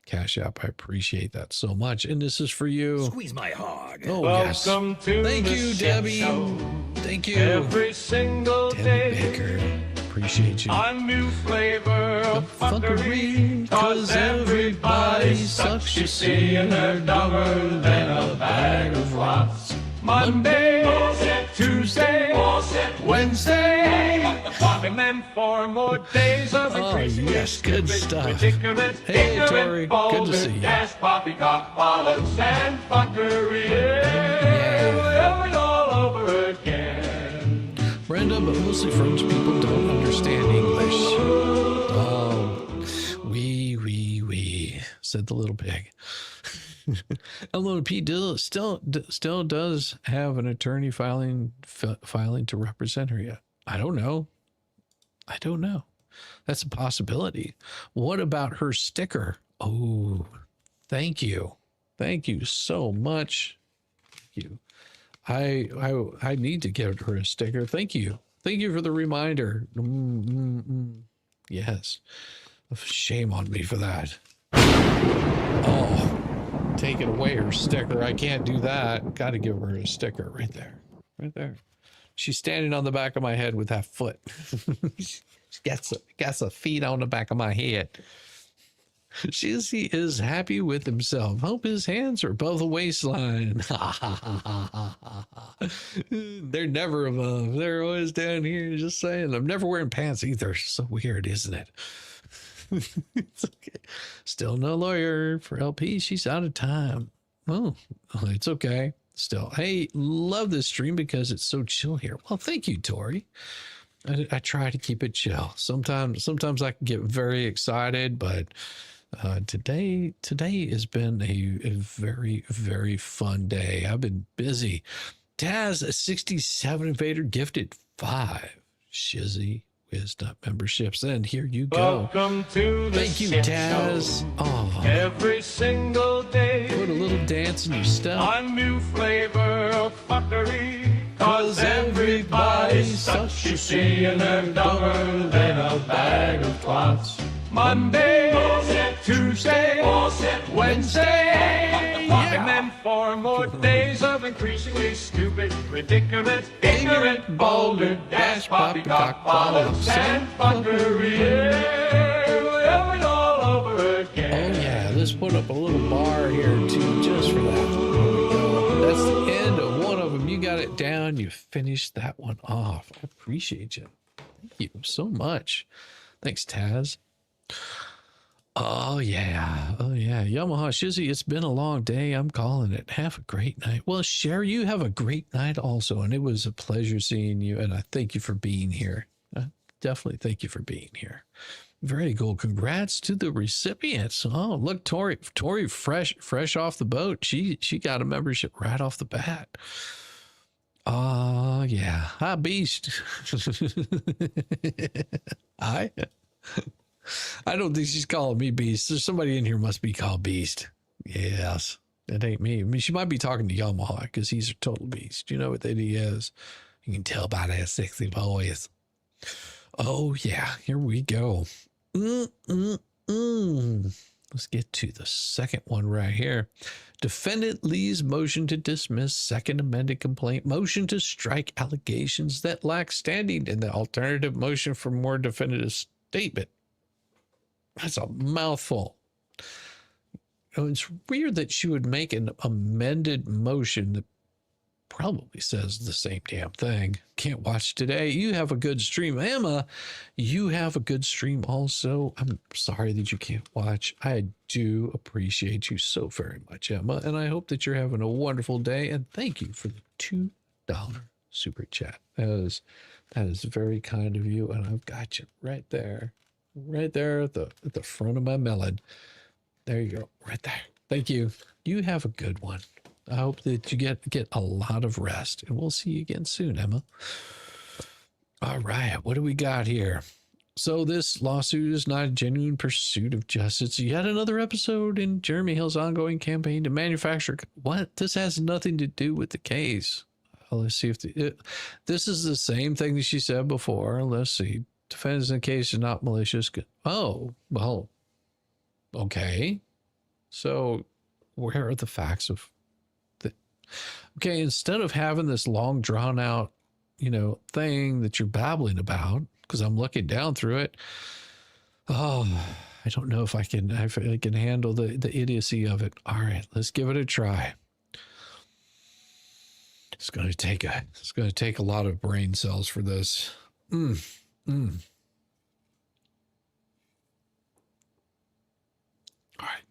S2: Cash App. I appreciate that so much. And this is for you.
S5: Squeeze my hog.
S2: Oh,
S4: Welcome
S2: yes.
S4: to
S2: Thank
S4: the
S2: you,
S4: shit
S2: Debbie.
S4: show.
S2: Thank you.
S4: Every single
S2: Debbie
S4: day.
S2: Baker. Appreciate you.
S4: A new flavor of
S2: Fuckery,
S4: fuckery. Cause everybody sucks, you see, and they're dumber than a bag of rocks. Monday, Tuesday, Wednesday, and then 4 more days of increasing
S2: yes, good stuff.
S4: ridiculous,
S2: Hey,
S4: ignorant,
S2: Tori, good to
S4: vulgar,
S2: see you.
S4: gas, poppycock, bollocks, and fuckery. Yeah, and all over again.
S2: Brenda, but mostly French people don't understand English. Oh, we, said the little pig. LOP still does have an attorney filing to represent her yet. I don't know. That's a possibility. What about her sticker? Oh, thank you so much. Thank you. I need to give her a sticker. Thank you for the reminder. Yes, shame on me for that. Oh, taking away her sticker. I can't do that. Got to give her a sticker right there. She's standing on the back of my head with that foot. She gets a feet on the back of my head. He is happy with himself. Hope his hands are above the waistline. They're never above. They're always down here. Just saying. I'm never wearing pants either. So weird, isn't it? It's okay. Still no lawyer for LP. She's out of time. Oh, it's okay. Still, hey, love this stream because it's so chill here. Well, thank you, Tori. I try to keep it chill. Sometimes I can get very excited, but today has been a very, very fun day. I've been busy. Taz, a 67 Invader gifted 5 Shizzy Wisdom memberships. And here you go.
S4: Welcome to the
S2: Thank you,
S4: shit
S2: Taz.
S4: show.
S2: Oh,
S4: Every single day.
S2: put a little dance in your step.
S4: A new flavor of fuckery. Cause everybody sucks, you see, and they're dumber than a bag of clots. Monday, Tuesday, Wednesday, and then 4 more days of increasingly stupid, ridiculous, ignorant, vulgar, dash, poppycock, bollocks, and fuckery. And all over again.
S2: Oh yeah, let's put up a little bar here too, just for that. There we go. That's the end of one of them. You got it down. You finished that one off. I appreciate you. Thank you so much. Thanks, Taz. Oh yeah. Yamaha Shizzy, it's been a long day. I'm calling it. Have a great night. Well, Cher, you have a great night also, and it was a pleasure seeing you, and I thank you for being here. Definitely thank you for being here. Very cool. Congrats to the recipients. Oh, look, Tori fresh off the boat. She got a membership right off the bat. Oh, yeah. Hi, Beast. I don't think she's calling me Beast. There's somebody in here must be called Beast. Yes. It ain't me. I mean, she might be talking to Yamaha because he's a total beast. You know what that he is. You can tell by that sexy voice. Oh, yeah. Here we go. Let's get to the second one right here. Defendant Lee's motion to dismiss second amended complaint, motion to strike allegations that lack standing, in the alternative motion for more definitive statement. That's a mouthful. It's weird that she would make an amended motion that probably says the same damn thing. Can't watch today. You have a good stream. Emma, you have a good stream also. I'm sorry that you can't watch. I do appreciate you so very much, Emma, and I hope that you're having a wonderful day, and thank you for the $2 super chat. That is very kind of you, and I've got you right there at the front of my melon. There you go, right there. Thank you. You have a good one. I hope that you get a lot of rest, and we'll see you again soon, Emma. All right, what do we got here? So this lawsuit is not a genuine pursuit of justice. Yet another episode in Jeremy Hill's ongoing campaign to manufacture. What? This has nothing to do with the case. Well, let's see if this is the same thing that she said before. Let's see. Defendants in the case is not malicious. Oh, well, okay. So where are the facts of the... Okay, instead of having this long drawn out, thing that you're babbling about, because I'm looking down through it. Oh, I don't know if I can handle the idiocy of it. All right, let's give it a try. It's going to take a lot of brain cells for this. All right.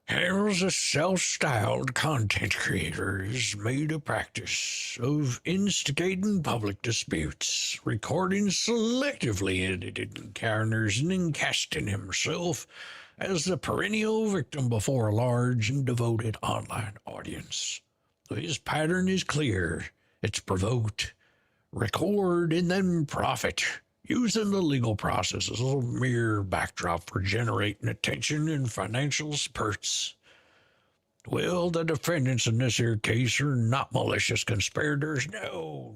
S2: Here's a self-styled content creator has made a practice of instigating public disputes, recording selectively edited encounters, and then casting himself as the perennial victim before a large and devoted online audience. His pattern is clear. It's provoke, record, and then profit, using the legal process as a mere backdrop for generating attention and financial spurts. Well, the defendants in this here case are not malicious conspirators. No.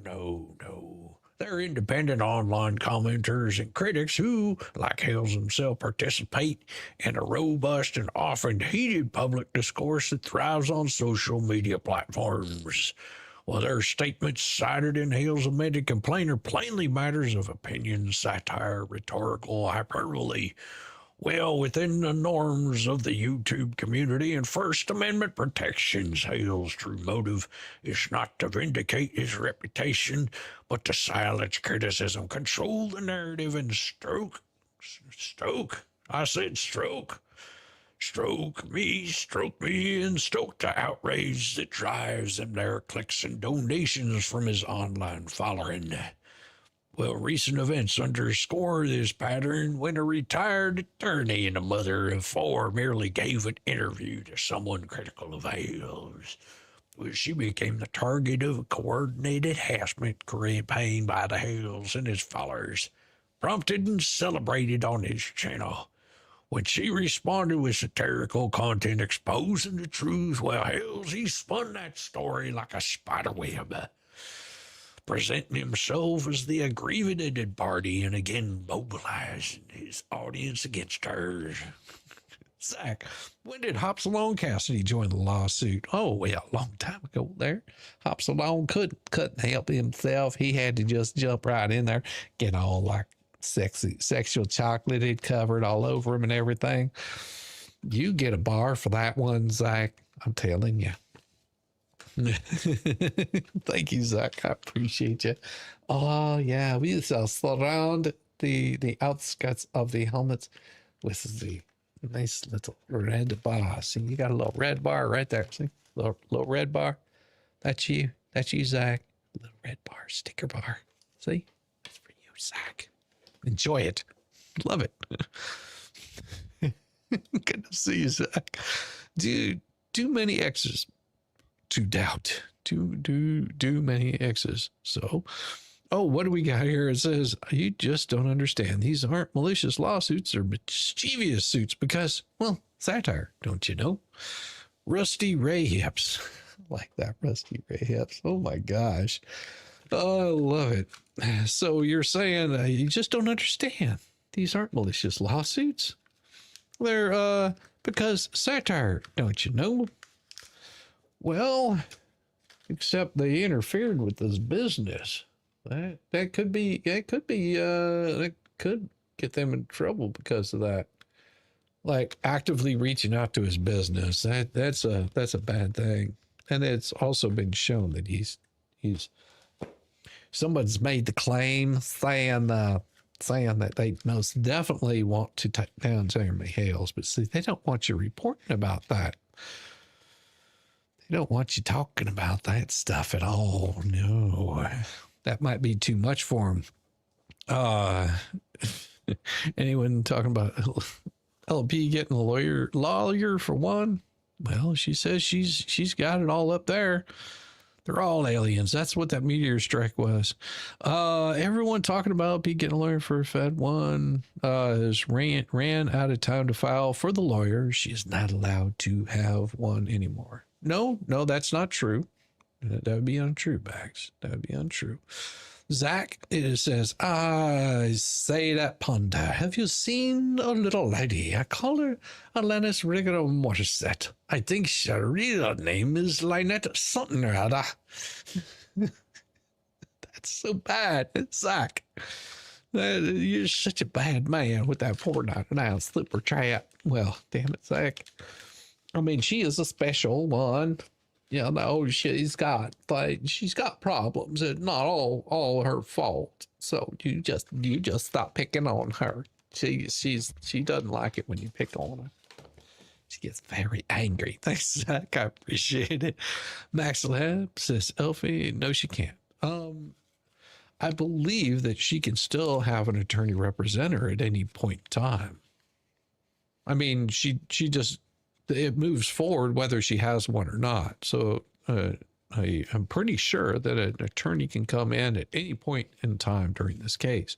S2: They're independent online commenters and critics who, like Hales himself, participate in a robust and often heated public discourse that thrives on social media platforms. Well, their statements cited in Hale's amended complaint are plainly matters of opinion, satire, rhetorical hyperbole, well within the norms of the YouTube community and First Amendment protections. Hale's true motive is not to vindicate his reputation, but to silence criticism, control the narrative, and stroke me, and stoke the outrage that drives them their clicks and donations from his online following. Well, recent events underscore this pattern when a retired attorney and a mother of four merely gave an interview to someone critical of Hales. Well, she became the target of a coordinated harassment campaign by the Hales and his followers, prompted and celebrated on his channel. When she responded with satirical content exposing the truth, well, Hales, he spun that story like a spider web, presenting himself as the aggrieved party and again mobilizing his audience against her. Zach, when did Hopsalon Cassidy join the lawsuit? Oh, well, a long time ago there. Hopsalon couldn't help himself. He had to just jump right in there, get all like sexual chocolate had covered all over him and everything. You get a bar for that one, Zach. I'm telling you. Thank you, Zach. I appreciate you. Oh yeah, we shall surround the outskirts of the helmets with the nice little red bar. See, you got a little red bar right there. See, little red bar. That's you, Zach. Little red bar, sticker bar. See, that's for you, Zach. Enjoy it. Love it. Good to see you, Zach. Do many X's to doubt. Do many X's. So, what do we got here? It says, you just don't understand. These aren't malicious lawsuits. They're mischievous suits because, well, satire, don't you know? Rusty Ray hips. Like that, Rusty Ray hips. Oh, my gosh. Oh, I love it. So you're saying you just don't understand. These aren't malicious lawsuits. They're because satire, don't you know? Well, except they interfered with his business. That could get them in trouble because of that. Like actively reaching out to his business. That's a bad thing. And it's also been shown that he's someone's made the claim saying that they most definitely want to take down Jeremy Hales, but see, they don't want you reporting about that. They don't want you talking about that stuff at all. No, that might be too much for them. Anyone talking about LP getting a lawyer for one? Well, she says she's got it all up there. They're all aliens. That's what that meteor strike was. Everyone talking about be getting a lawyer for Fed One ran out of time to file for the lawyer. She is not allowed to have one anymore. No, that's not true. That would be untrue, Bags. That would be untrue. Zach, it says, I say that ponder. Have you seen a little lady? I call her Alanis Rigoro Morissette. I think her real name is Lynette something or other. That's so bad, Zach. You're such a bad man with that 4.99 slipper trap. Well, damn it, Zach. I mean, she is a special one. You know, she's got problems. It's not all her fault. So you just stop picking on her. She doesn't like it when you pick on her. She gets very angry. Thanks, Zach. I appreciate it. Max Lab says, Elfie, no, she can't. I believe that she can still have an attorney represent her at any point in time. I mean, she just, it moves forward whether she has one or not. So I'm pretty sure that an attorney can come in at any point in time during this case.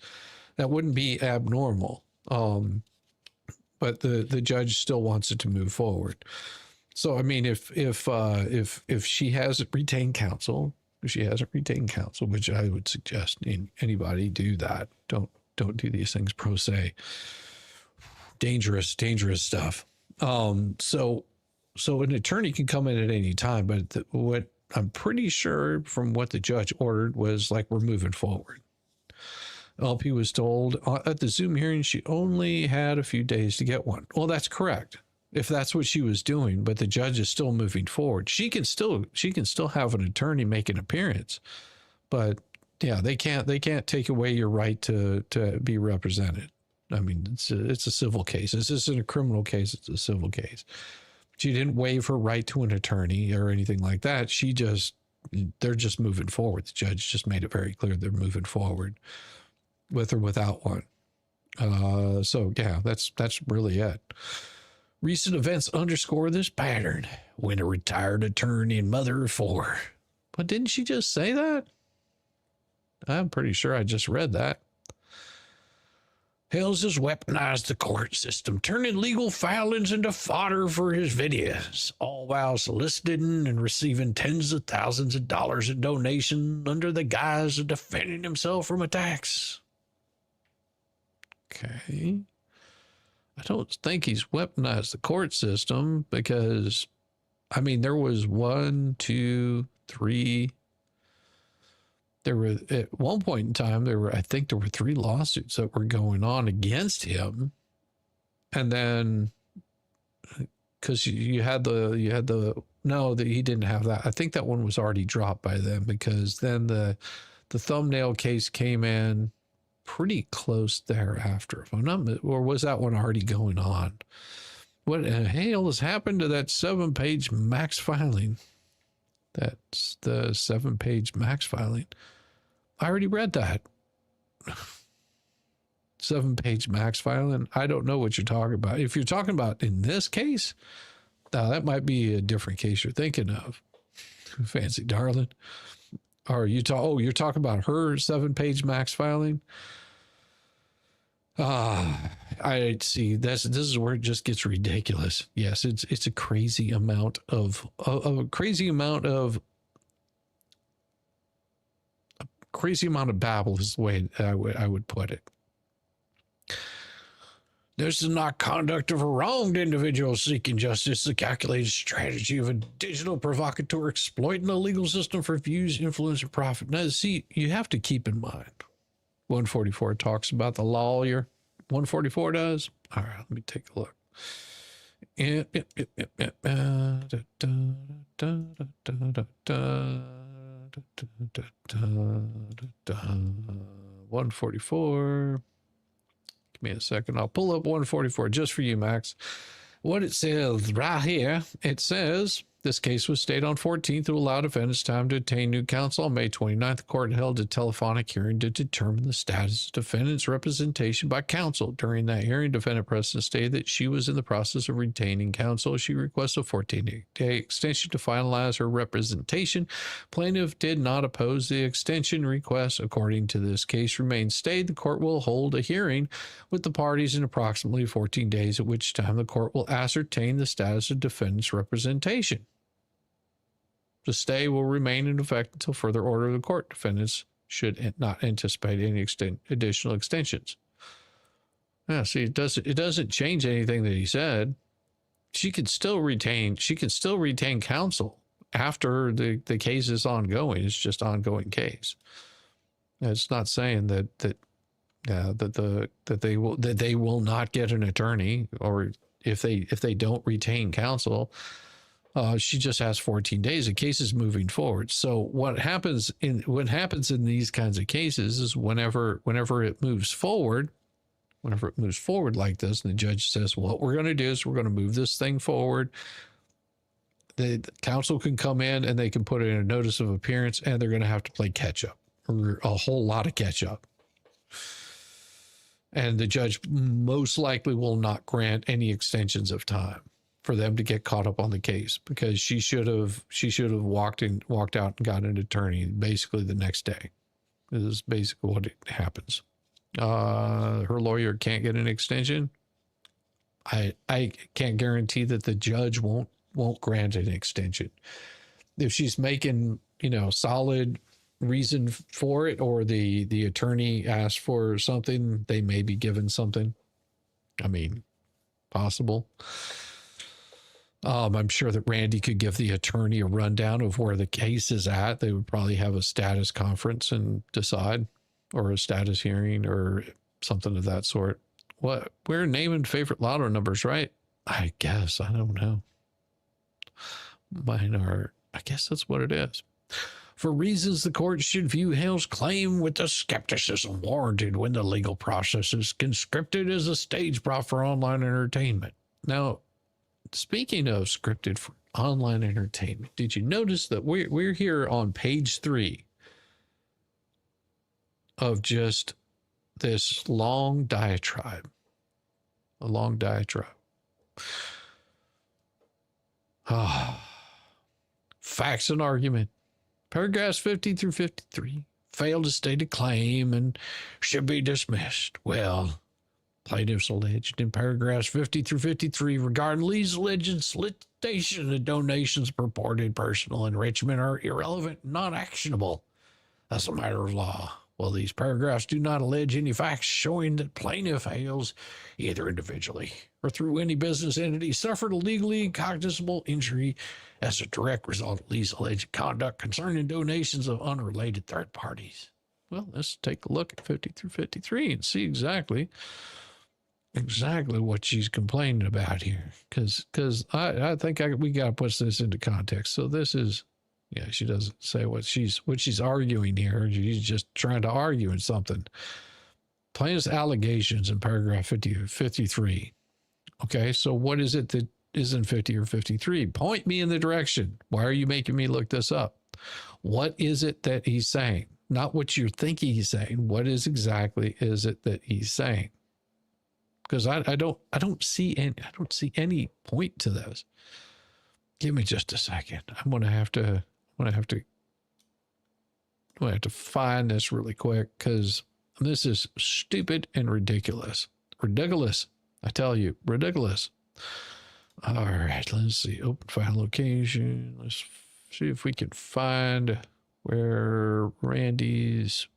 S2: That wouldn't be abnormal. But the judge still wants it to move forward. So I mean, if she hasn't retained counsel, which I would suggest anybody do that. Don't do these things pro se. Dangerous stuff. So an attorney can come in at any time, but what I'm pretty sure from what the judge ordered was like, we're moving forward. LP was told at the Zoom hearing she only had a few days to get one. Well, that's correct. If that's what she was doing, but the judge is still moving forward. She can still have an attorney make an appearance, but yeah, they can't take away your right to be represented. I mean, it's a civil case. This isn't a criminal case. It's a civil case. She didn't waive her right to an attorney or anything like that. They're just moving forward. The judge just made it very clear they're moving forward with or without one. So yeah, that's really it. Recent events underscore this pattern. When a retired attorney and mother of four. But didn't she just say that? I'm pretty sure I just read that. Hales has weaponized the court system, turning legal filings into fodder for his videos, all while soliciting and receiving tens of thousands of dollars in donation under the guise of defending himself from attacks. Okay. I don't think he's weaponized the court system because, I mean, there was 1, 2, 3. There were, at one point in time, I think there were 3 lawsuits that were going on against him. And then, because he didn't have that. I think that one was already dropped by then, because then the thumbnail case came in pretty close thereafter. If I'm not, or was that one already going on? What in hell has happened to that 7-page max filing? That's the 7-page max filing. I already read that. 7-page max filing. I don't know what you're talking about. If you're talking about in this case, that might be a different case you're thinking of. Fancy darling. Or you're talking about her 7-page max filing. I see. This is where it just gets ridiculous. Yes, it's a crazy amount of babble is the way I would put it. This is not conduct of a wronged individual seeking justice, the calculated strategy of a digital provocateur exploiting the legal system for views, influence, or profit. Now, see, you have to keep in mind, 144 talks about the lawyer. 144 does? All right, let me take a look. 144. Give me a second. I'll pull up 144 just for you, Max. What it says right here, it says, This case was stayed on 14th to allow defendants time to obtain new counsel. On May 29th, the court held a telephonic hearing to determine the status of defendant's representation by counsel. During that hearing, defendant Preston stated that she was in the process of retaining counsel. She requested a 14-day extension to finalize her representation. Plaintiff did not oppose the extension request. According to this case remains stayed, the court will hold a hearing with the parties in approximately 14 days, at which time the court will ascertain the status of defendant's representation. The stay will remain in effect until further order of the court. Defendants should not anticipate any additional extensions. Yeah, see, it doesn't change anything that he said. She can still retain counsel after the case is ongoing. It's just ongoing case. It's not saying that they will not get an attorney, or if they don't retain counsel. She just has 14 days. The case is moving forward. So what happens in these kinds of cases is whenever it moves forward like this, and the judge says, what we're going to do is we're going to move this thing forward. The counsel can come in and they can put in a notice of appearance, and they're going to have to play catch up, or a whole lot of catch up. And the judge most likely will not grant any extensions of time for them to get caught up on the case, because she should have walked out and got an attorney basically the next day. This is basically what happens. Her lawyer can't get an extension. I can't guarantee that the judge won't grant an extension. If she's making, solid reason for it, or the attorney asked for something, they may be given something. I mean, possible. I'm sure that Randy could give the attorney a rundown of where the case is at. They would probably have a status conference and decide, or a status hearing, or something of that sort. We're naming favorite lotto numbers, right? I guess. I don't know. Mine are, I guess that's what it is. For reasons the court should view Hale's claim with the skepticism warranted when the legal process is conscripted as a stage prop for online entertainment. Now, speaking of scripted for online entertainment, did you notice that we're here on page 3 of just this long diatribe? A long diatribe. Facts and argument. Paragraphs 50 through 53 fail to state a claim and should be dismissed. Well, plaintiffs alleged in paragraphs 50 through 53 regarding Lee's alleged solicitation and donations purported personal enrichment are irrelevant and not actionable as a matter of law. Well, these paragraphs do not allege any facts showing that plaintiff Hales, either individually or through any business entity, suffered a legally cognizable injury as a direct result of Lee's alleged conduct concerning donations of unrelated third parties. Well, let's take a look at 50 through 53 and see exactly what she's complaining about here. Because I think we got to put this into context. So this is, yeah, she doesn't say what she's arguing here. She's just trying to argue in something. Plaintiff's allegations in paragraph 53. Okay, so what is it that is in 50 or 53? Point me in the direction. Why are you making me look this up? What is it that he's saying? Not what you're thinking he's saying. What exactly is it that he's saying? Because I don't see any point to this. Give me just a second. I'm gonna have to find this really quick, because this is stupid and ridiculous. Ridiculous. I tell you, ridiculous. All right, let's see. Open file location. Let's see if we can find where Randy's,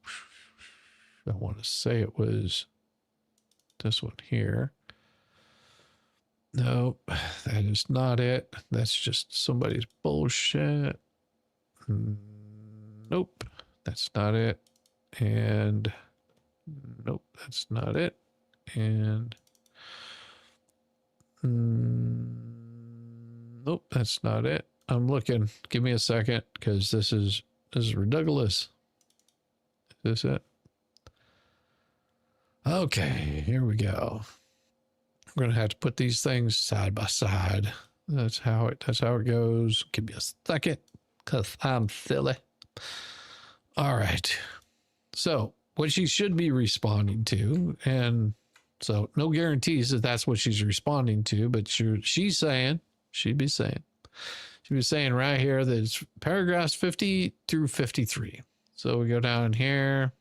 S2: I want to say it was this one here. Nope, that is not it. That's just somebody's bullshit. Nope, that's not it. And nope, that's not it. And nope, that's not it. I'm looking. Give me a second, because this is ridiculous. Is this it? Okay, here we go. I'm going to have to put these things side by side. That's how it goes. Give me a second, because I'm silly. All right. So what she should be responding to, and so no guarantees that that's what she's responding to, but she'd be saying right here that it's paragraphs 50 through 53. So we go down here.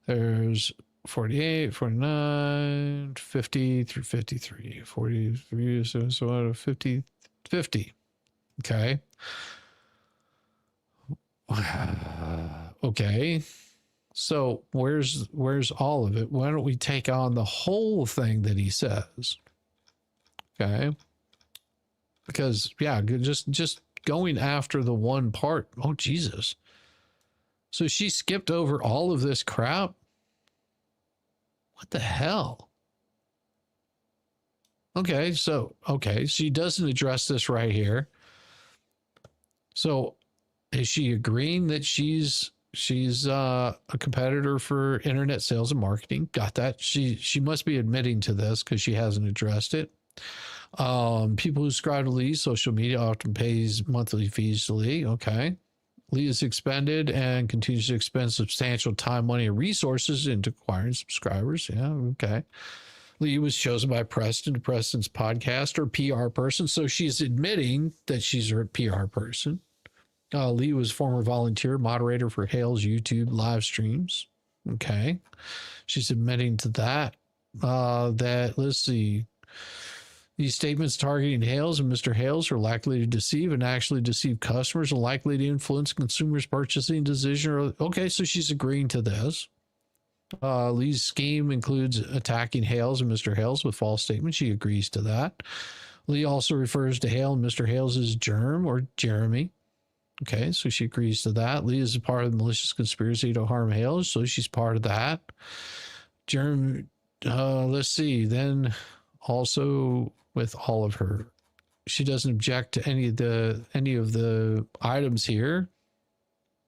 S2: There's 48, 49, 50 through 53, 43, so 50. Okay. Okay. So where's all of it? Why don't we take on the whole thing that he says? Okay. Because yeah, just going after the one part. Oh, Jesus. So she skipped over all of this crap. What the hell? Okay, she doesn't address this right here. So is she agreeing that she's a competitor for internet sales and marketing? Got that. She must be admitting to this because she hasn't addressed it. People who subscribe to Lee's social media often pays monthly fees to Lee. Okay. Lee has expended and continues to expend substantial time, money, and resources into acquiring subscribers. Yeah, okay. Lee was chosen by Preston's podcast or PR person, so she's admitting that she's her PR person. Lee was former volunteer moderator for Hale's YouTube live streams. Okay. She's admitting to that. Let's see. These statements targeting Hales and Mr. Hales are likely to deceive and actually deceive customers and likely to influence consumers' purchasing decision. Okay, so she's agreeing to this. Lee's scheme includes attacking Hales and Mr. Hales with false statements. She agrees to that. Lee also refers to Hale and Mr. Hales as Germ or Jeremy. Okay, so she agrees to that. Lee is a part of the malicious conspiracy to harm Hales, so she's part of that. Germ, let's see. Then also with all of her, she doesn't object to any of the items here.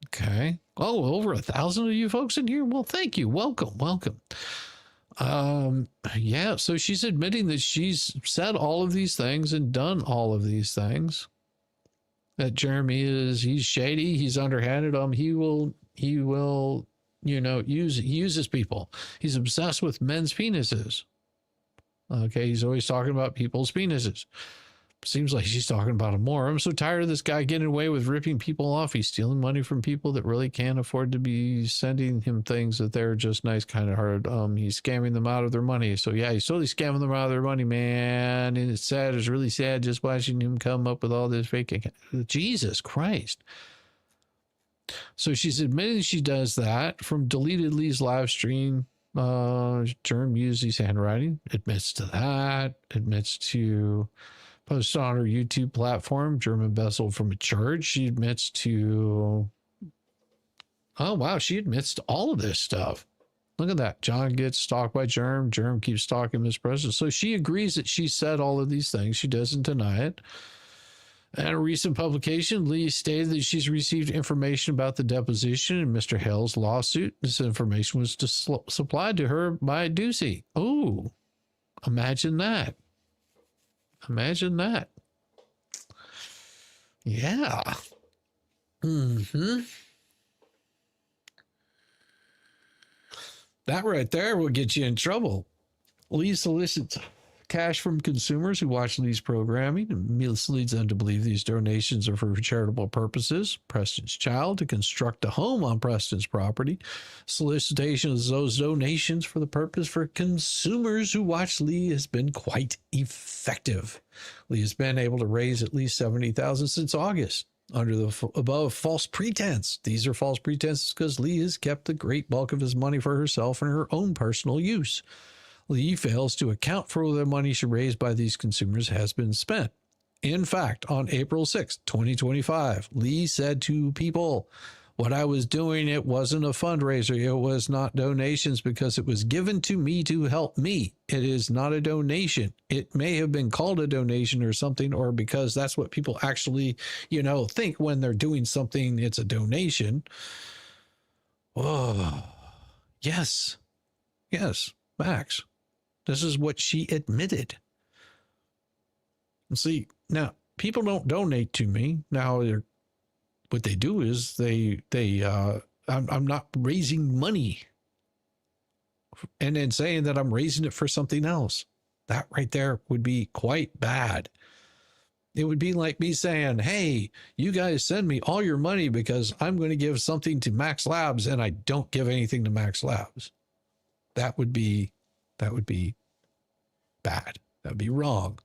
S2: Okay. Oh, over 1,000 of you folks in here. Well, thank you. Welcome. Yeah. So she's admitting that she's said all of these things and done all of these things. That Jeremy he's shady. He's underhanded. He will, uses people. He's obsessed with men's penises. Okay. He's always talking about people's penises. Seems like she's talking about him more. I'm so tired of this guy getting away with ripping people off. He's stealing money from people that really can't afford to be sending him things that they're just nice, kind of hard. He's scamming them out of their money. So yeah, he's totally scamming them out of their money, man. And it's sad. It's really sad just watching him come up with all this fake. Jesus Christ. So she's admitting she does that from deleted Lee's live stream. Germ used his handwriting. Admits to that. Admits to post on her YouTube platform, German embezzled from a church. She admits to, oh wow, she admits to all of this stuff. Look at that. John gets stalked by Germ. Germ keeps stalking Miss President. So she agrees that she said all of these things. She doesn't deny it. In a recent publication, Lee stated that she's received information about the deposition in Mr. Hale's lawsuit. This information was supplied to her by Ducey. Oh, imagine that. Imagine that. Yeah. That right there will get you in trouble. Lee solicits cash from consumers who watch Lee's programming and misleads them to believe these donations are for charitable purposes. Preston's child to construct a home on Preston's property. Solicitation of those donations for the purpose for consumers who watch Lee has been quite effective. Lee has been able to raise at least $70,000 since August under the above false pretense. These are false pretenses because Lee has kept the great bulk of his money for herself and her own personal use. Lee fails to account for the money she raised by these consumers has been spent. In fact, on April 6, 2025, Lee said to people, what I was doing, it wasn't a fundraiser. It was not donations because it was given to me to help me. It is not a donation. It may have been called a donation or something, or because that's what people actually, think when they're doing something, it's a donation. Oh, yes, Max. This is what she admitted. See, now, people don't donate to me. Now, what they do is I'm not raising money and then saying that I'm raising it for something else. That right there would be quite bad. It would be like me saying, hey, you guys send me all your money because I'm going to give something to Max Labs and I don't give anything to Max Labs. That would be bad. That would be wrong.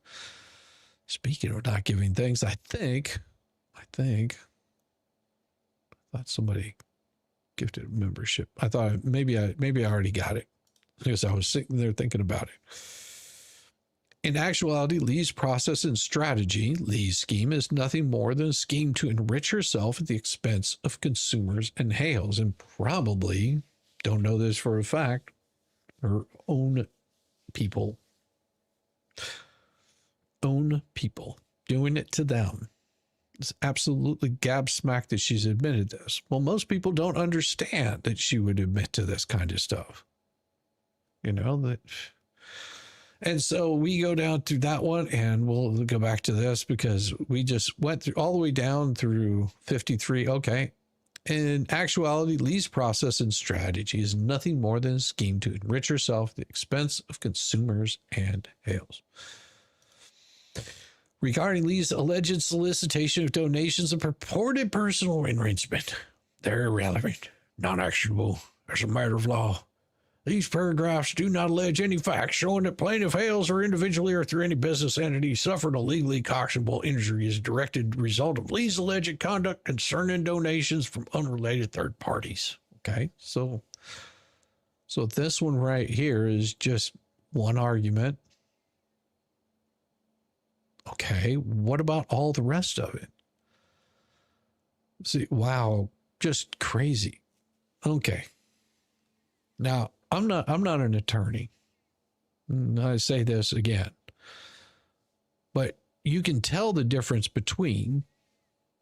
S2: Speaking of not giving things, I thought somebody gifted a membership. I thought maybe I already got it because I was sitting there thinking about it. In actuality, Lee's process and strategy, Lee's scheme, is nothing more than a scheme to enrich herself at the expense of consumers and Hales, and probably, don't know this for a fact, her own people. Doing it to them. It's absolutely gobsmacked that she's admitted this. Well, most people don't understand that she would admit to this kind of stuff. You know, that. And so we go down through that one, and we'll go back to this because we just went through all the way down through 53. Okay. In actuality, Lee's process and strategy is nothing more than a scheme to enrich herself at the expense of consumers and Hales. Regarding Lee's alleged solicitation of donations and purported personal enrichment, they're irrelevant, non-actionable as a matter of law. These paragraphs do not allege any facts showing that plaintiff Hales or individually or through any business entity suffered a legally cautionable injury as a directed result of Lee's alleged conduct concerning donations from unrelated third parties. Okay, so this one right here is just one argument. Okay, what about all the rest of it? See, wow, just crazy. Okay. Now, I'm not an attorney. I say this again. But you can tell the difference between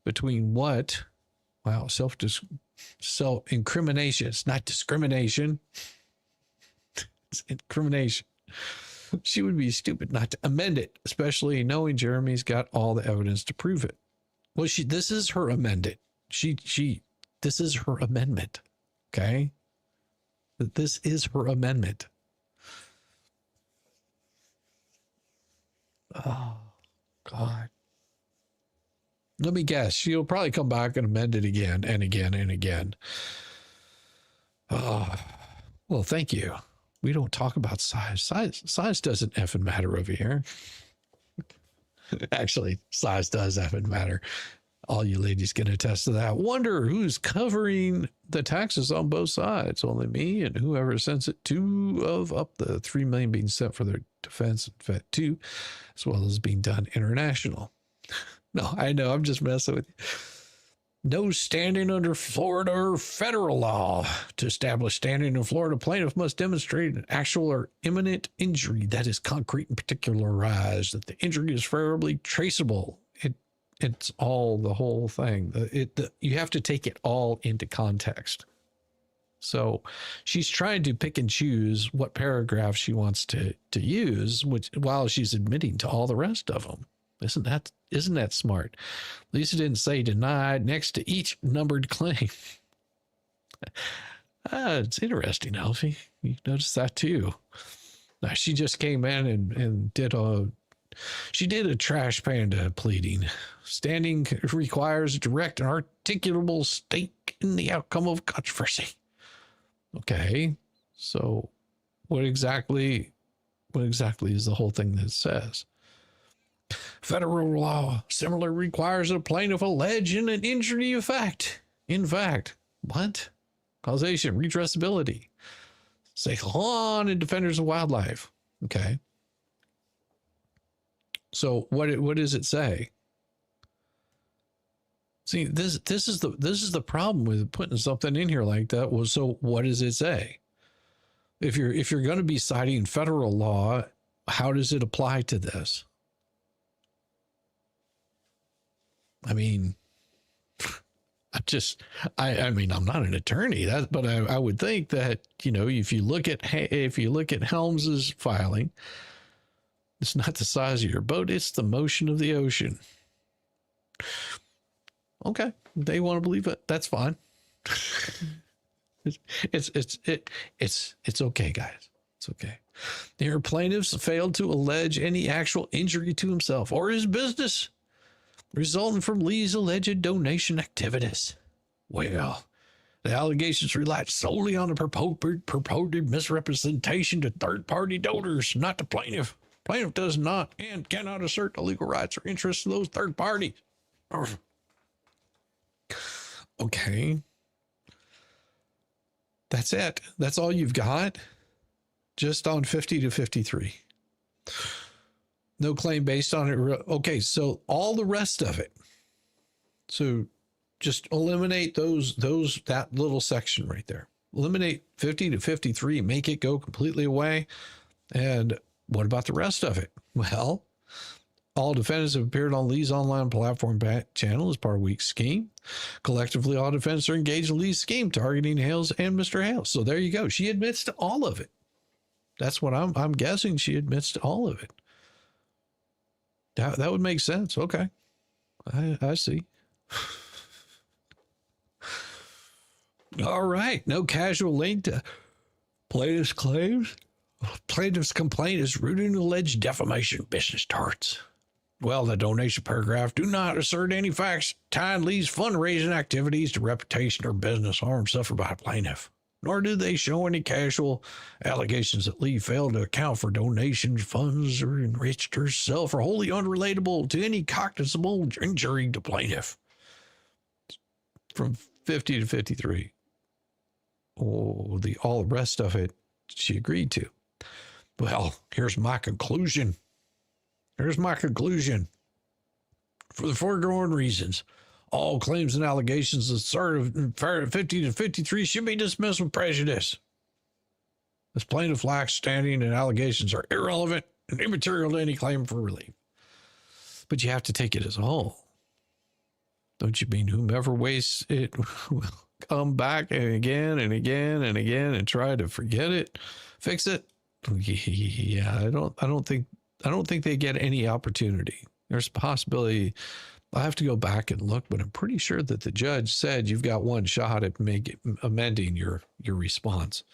S2: what, wow, self-incrimination. It's not discrimination. It's incrimination. She would be stupid not to amend it, especially knowing Jeremy's got all the evidence to prove it. Well, this is her amended. This is her amendment. Okay. This is her amendment. Oh, God. Let me guess. She'll probably come back and amend it again and again and again. Oh, well, thank you. We don't talk about size. Size doesn't effing matter over here. Actually, size does effing matter. All you ladies can attest to that. Wonder who's covering the taxes on both sides. Only me and whoever sends it. 2 of up the 3 million being sent for their defense and Fed 2, as well as being done international. No, I know. I'm just messing with you. No standing under Florida or federal law. To establish standing in Florida, plaintiff must demonstrate an actual or imminent injury that is concrete and particularized, that the injury is favorably traceable. It's all the whole thing. You have to take it all into context. So she's trying to pick and choose what paragraph she wants to use, while she's admitting to all the rest of them. Isn't that smart? Lisa didn't say denied next to each numbered claim. It's interesting, Alfie. You noticed that too. Now, she just came in and did a trash panda pleading. Standing requires direct and articulable stake in the outcome of controversy. Okay, so what exactly is the whole thing that it says? Federal law similarly requires a plaintiff alleging an injury of fact. In fact, what? Causation, redressability. Say on and defenders of wildlife. Okay. So what does it say? See, this is the problem with putting something in here like that. Well, so what does it say? If you're going to be citing federal law, how does it apply to this? I mean, I mean, I'm not an attorney, but I would think that, if you look at Helms's filing, it's not the size of your boat, it's the motion of the ocean. Okay, they want to believe it. That's fine. It's okay, guys. It's okay. Here, plaintiffs failed to allege any actual injury to himself or his business resulting from Lee's alleged donation activities. Well, the allegations relied solely on the purported misrepresentation to third-party donors, not the plaintiff. Plaintiff does not and cannot assert the legal rights or interests of those third parties. Okay. That's it. That's all you've got? Just on 50 to 53. No claim based on it. Okay, so all the rest of it. So just eliminate that little section right there. Eliminate 50 to 53, make it go completely away. And what about the rest of it? Well, all defendants have appeared on Lee's online platform channel as part of Week's scheme. Collectively, all defendants are engaged in Lee's scheme targeting Hales and Mr. Hales. So there you go. She admits to all of it. That's what I'm guessing. She admits to all of it. That would make sense. Okay. I see. All right. No casual link to plaintiff's claims. Plaintiff's complaint is rooted in alleged defamation business tarts. Well, the donation paragraph do not assert any facts tying Lee's fundraising activities to reputation or business harm suffered by a plaintiff, nor do they show any casual allegations that Lee failed to account for donations, funds, or enriched herself, or wholly unrelatable to any cognizable injury to plaintiff. From 50 to 53. Oh, all the rest of it she agreed to. Well, here's my conclusion. For the foregoing reasons, all claims and allegations asserted in 50 to 53 should be dismissed with prejudice. This plaintiff lacks standing and allegations are irrelevant and immaterial to any claim for relief. But you have to take it as a whole. Don't you mean whomever wastes it will come back and again and again and again and try to forget it, fix it? Yeah, I don't think they get any opportunity. There's a possibility. I have to go back and look, but I'm pretty sure that the judge said you've got one shot at amending your response.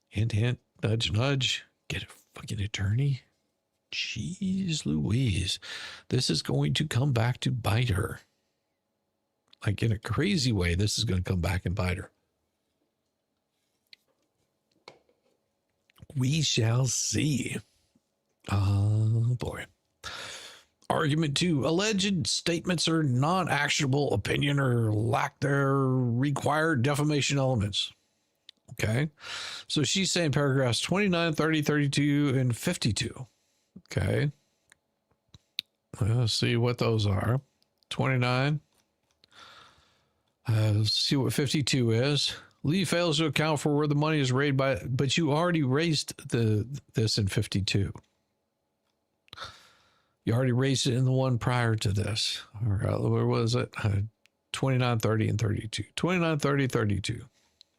S2: Hint, hint, nudge, nudge. Get a fucking attorney. Jeez Louise. This is going to come back to bite her. Like in a crazy way, this is going to come back and bite her. We shall see. Oh, boy. Argument 2. Alleged statements are non-actionable opinion or lack their required defamation elements. Okay. So she's saying paragraphs 29, 30, 32, and 52. Okay. Let's see what those are. 29. Let's see what 52 is. Lee fails to account for where the money is raised by, but you already raised this in 52. You already raised it in the one prior to this. All right, where was it? 29, 30, and 32. 29, 30, 32.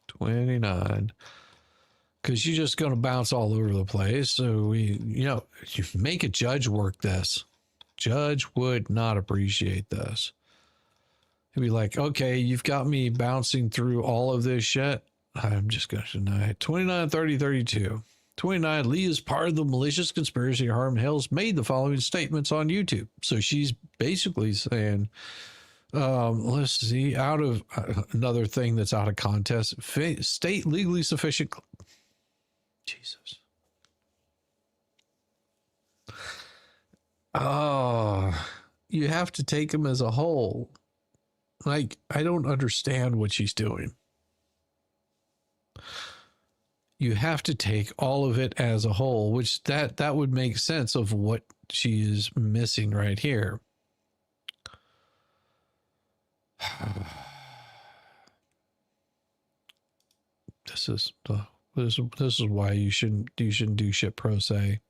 S2: 29. Because you're just going to bounce all over the place. So you make a judge work this. Judge would not appreciate this. He'd be like, okay, you've got me bouncing through all of this shit. I'm just going to deny it. 29, 30, 32. 29, Lee is part of the malicious conspiracy to harm Hales made the following statements on YouTube. So she's basically saying, let's see, out of another thing that's out of context, state legally sufficient. Jesus. Oh, you have to take them as a whole. Like, I don't understand what she's doing. You have to take all of it as a whole, which that would make sense of what she is missing right here. This is why you shouldn't do shit pro se.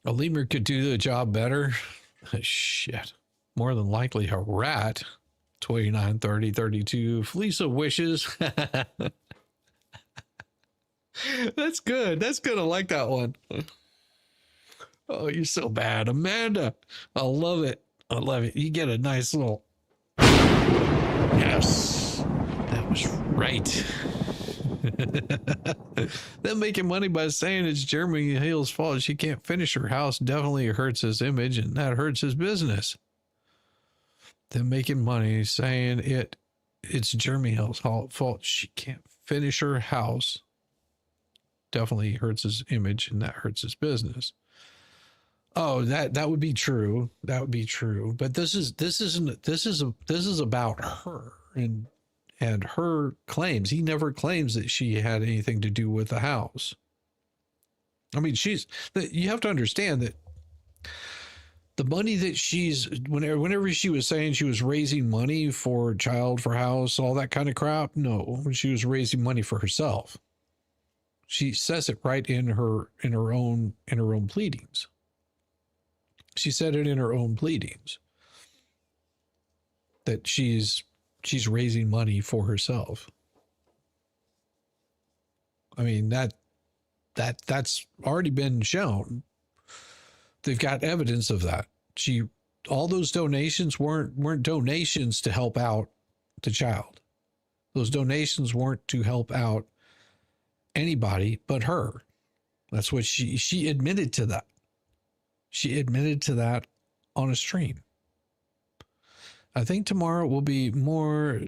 S2: A lemur could do the job better. Shit. More than likely a rat. 29, 30, 32. Fleece of wishes. That's good. That's good. I like that one. Oh, you're so bad, Amanda. I love it. I love it. You get a nice little. Yes, that was right. Them making money by saying it's Jeremy Hale's fault she can't finish her house definitely hurts his image, and that hurts his business. Them making money saying it's Jeremy Hale's fault she can't finish her house definitely hurts his image, and that hurts his business. Oh, that would be true. That would be true. But this is about her and her claims. He never claims that she had anything to do with the house. I mean, you have to understand that the money that whenever she was saying she was raising money for child, for house, all that kind of crap, no, she was raising money for herself. She says it right in her own pleadings. She said it in her own pleadings that she's raising money for herself. I mean, that's already been shown. They've got evidence of that. All those donations weren't donations to help out the child. Those donations weren't to help out anybody but her. That's what she admitted to that. She admitted to that on a stream. I think tomorrow will be more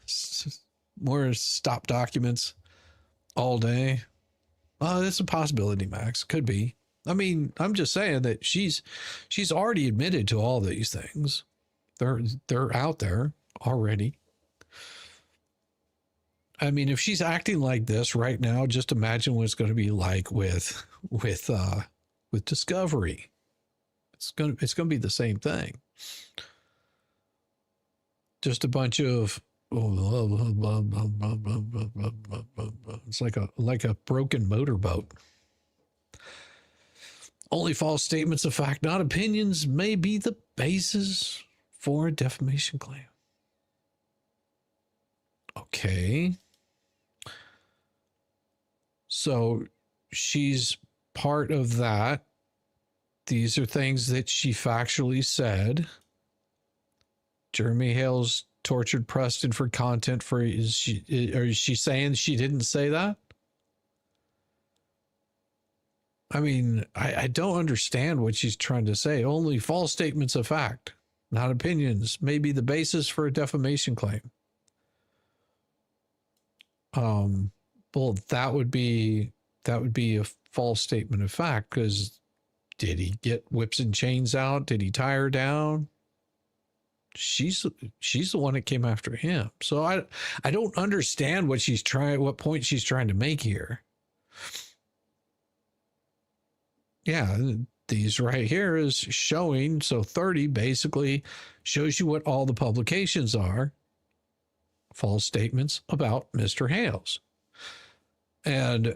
S2: stop documents all day. Oh, that's a possibility, Max. Could be. I mean, I'm just saying that she's already admitted to all these things. They're out there already. I mean, if she's acting like this right now, just imagine what it's going to be like with Discovery. It's going to be the same thing. Just a bunch of it's like a broken motorboat. Only false statements of fact, not opinions, may be the basis for a defamation claim. Okay. So she's part of that. These are things that she factually said. Jeremy Hale's tortured Preston for content for, is she saying she didn't say that? I mean, I don't understand what she's trying to say. Only false statements of fact, not opinions, may be the basis for a defamation claim. Well, that would be a false statement of fact, because did he get whips and chains out? Did he tie her down? She's the one that came after him. So I don't understand what point she's trying to make here. Yeah, these right here is showing. So 30 basically shows you what all the publications are. False statements about Mr. Hales. And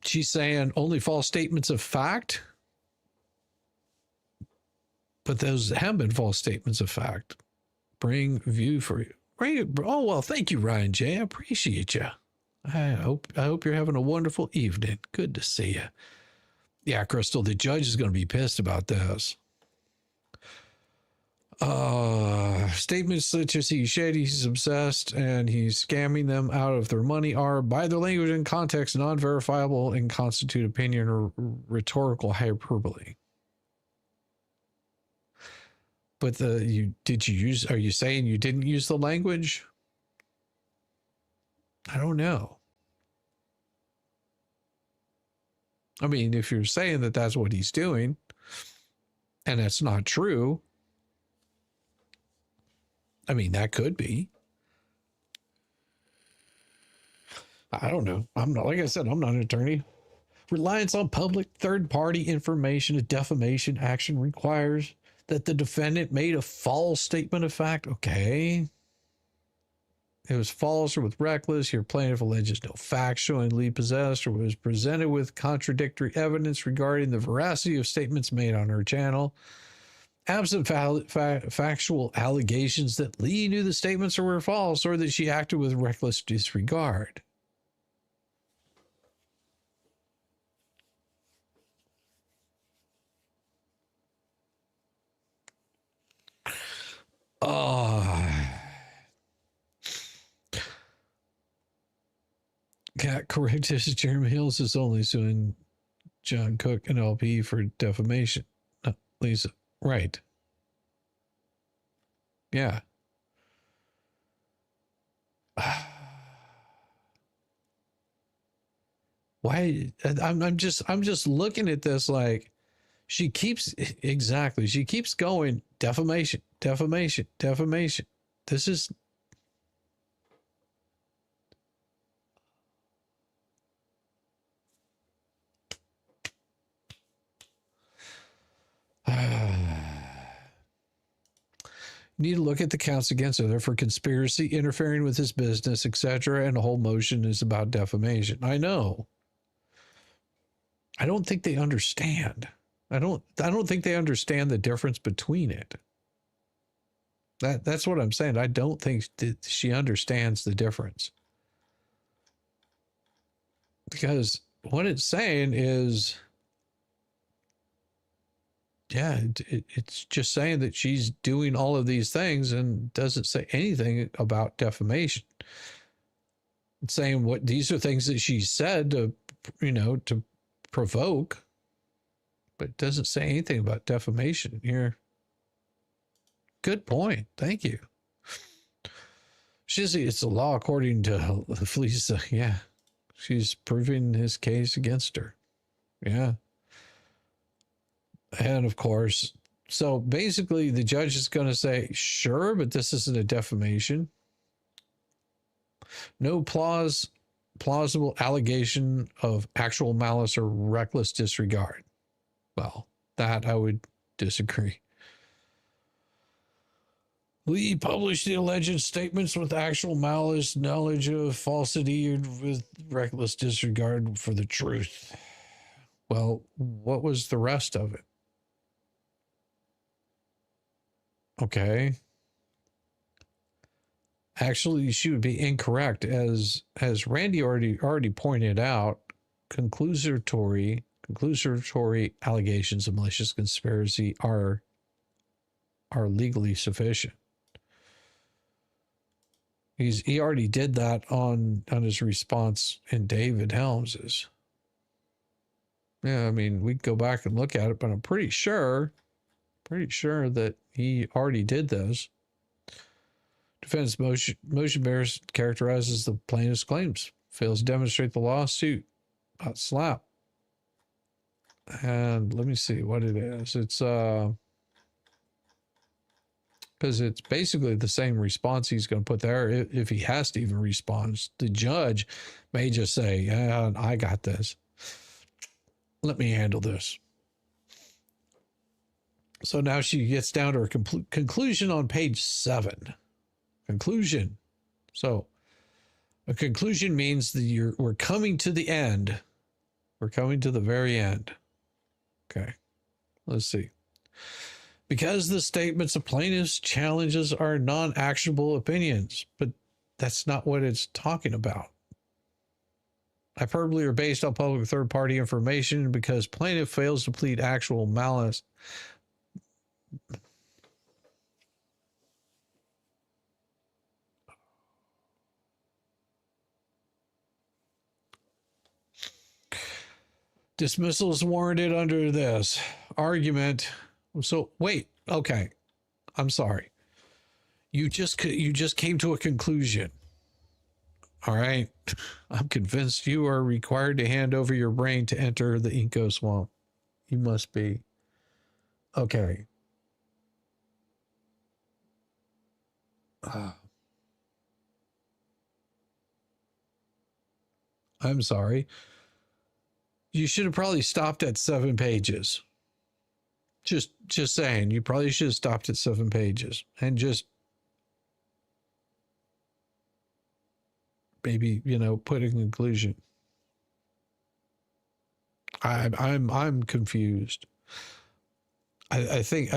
S2: she's saying only false statements of fact. But those have been false statements of fact. Bring view for you. Oh, well, thank you, Ryan J. I appreciate you. I hope you're having a wonderful evening. Good to see you. Yeah, Crystal, the judge is going to be pissed about this. Statements such as he's shady, he's obsessed, and he's scamming them out of their money are, by their language and context, non-verifiable and constitute opinion or rhetorical hyperbole. But are you saying you didn't use the language? I don't know. I mean, if you're saying that that's what he's doing, and that's not true, I mean, that could be. I don't know. I'm not, like I said, I'm not an attorney. Reliance on public third-party information, a defamation action requires that the defendant made a false statement of fact. Okay. It was false or with reckless. Your plaintiff alleges no fact showing Lee possessed or was presented with contradictory evidence regarding the veracity of statements made on her channel. Absent factual allegations that Lee knew the statements were false or that she acted with reckless disregard. Yeah, correct. Jeremy Hills is only suing John Cook and LP for defamation. Lisa, right. Yeah. Why? I'm just looking at this like she keeps going defamation, defamation, defamation. This is need to look at the counts against her for conspiracy, interfering with his business, etc. And the whole motion is about defamation. I know. I don't think they understand. I don't think they understand the difference between it. That's what I'm saying. I don't think that she understands the difference. Because what it's saying is, yeah, it's just saying that she's doing all of these things and doesn't say anything about defamation. It's saying what these are things that she said to, to provoke, but it doesn't say anything about defamation here. Good point. Thank you. Shizzy, it's the law according to Felisa. Yeah. She's proving his case against her. Yeah. And of course, so basically the judge is going to say, sure, but this isn't a defamation. No plausible allegation of actual malice or reckless disregard. Well, that I would disagree. Lee published the alleged statements with actual malice, knowledge of falsity, and with reckless disregard for the truth. Well, what was the rest of it? Okay. Actually, she would be incorrect, as Randy already pointed out. Conclusory allegations of malicious conspiracy are legally sufficient. He already did that on his response in David Helms's. Yeah, I mean, we can go back and look at it, but I'm pretty sure that he already did those. Defense motion bears characterizes the plaintiff's claims, fails to demonstrate the lawsuit about slap. And let me see what it is. It's because it's basically the same response he's going to put there if he has to even respond. The judge may just say, yeah, I got this. Let me handle this. So now she gets down to her conclusion on page 7. Conclusion. So a conclusion means that we're coming to the end. We're coming to the very end. Okay. Let's see. Because the statements of plaintiff's challenges are non-actionable opinions, but that's not what it's talking about. Hyperbole are based on public third-party information because plaintiff fails to plead actual malice. Dismissal is warranted under this argument. So wait, okay. I'm sorry. You just came to a conclusion. All right. I'm convinced you are required to hand over your brain to enter the Inco swamp. You must be. Okay. I'm sorry. You should have probably stopped at 7 pages. Just saying, you probably should have stopped at 7 pages and just maybe, put a conclusion. I'm confused. I think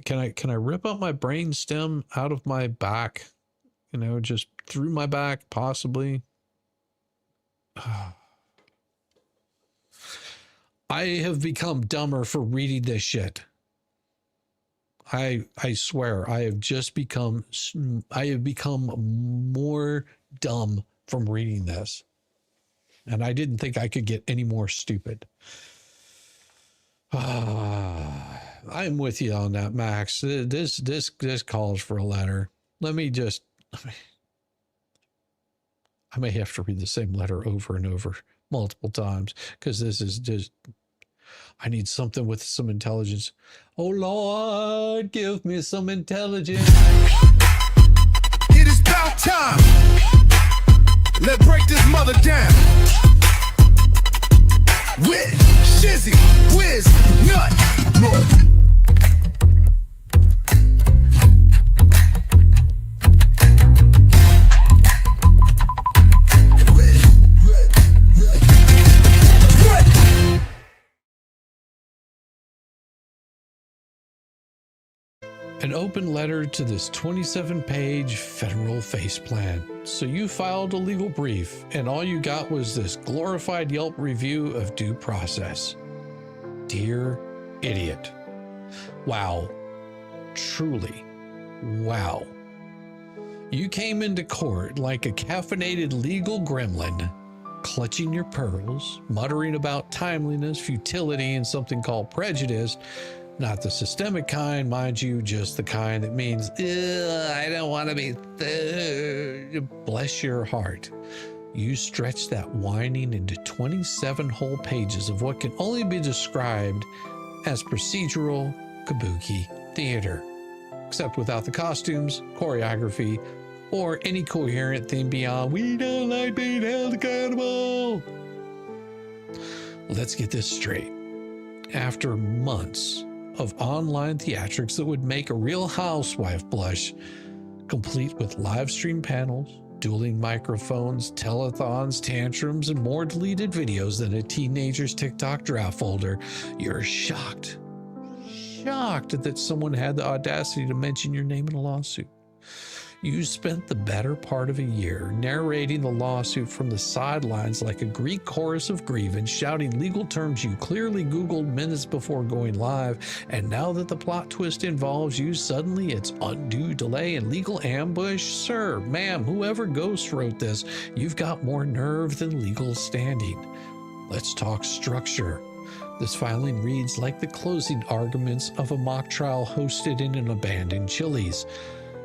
S2: can I rip up my brain stem out of my back, just through my back, possibly. I have become dumber for reading this shit. I swear, I have become more dumb from reading this. And I didn't think I could get any more stupid. I'm with you on that, Max. This calls for a letter. Let me just, I may have to read the same letter over and over multiple times, because this is just, I need something with some intelligence. Oh Lord, give me some intelligence.
S3: It is about time. Let's break this mother down. With Shizzy, Wiz, Nut.
S2: An open letter to this 27-page federal face plan. So you filed a legal brief, and all you got was this glorified Yelp review of due process. Dear idiot. Wow. Truly. Wow. You came into court like a caffeinated legal gremlin, clutching your pearls, muttering about timeliness, futility, and something called prejudice. Not the systemic kind, mind you, just the kind that means, I don't want to be, bless your heart. You stretched that whining into 27 whole pages of what can only be described as procedural kabuki theater, except without the costumes, choreography, or any coherent theme beyond, we don't like being held accountable. Let's get this straight. After months of online theatrics that would make a real housewife blush, complete with live stream panels, dueling microphones, telethons, tantrums, and more deleted videos than a teenager's TikTok draft folder, you're shocked that someone had the audacity to mention your name in a lawsuit. You spent the better part of a year narrating the lawsuit from the sidelines like a Greek chorus of grievance, shouting legal terms you clearly Googled minutes before going live, and now that the plot twist involves you, suddenly it's undue delay and legal ambush? Sir, ma'am, whoever ghost wrote this, you've got more nerve than legal standing. Let's talk structure. This filing reads like the closing arguments of a mock trial hosted in an abandoned Chili's.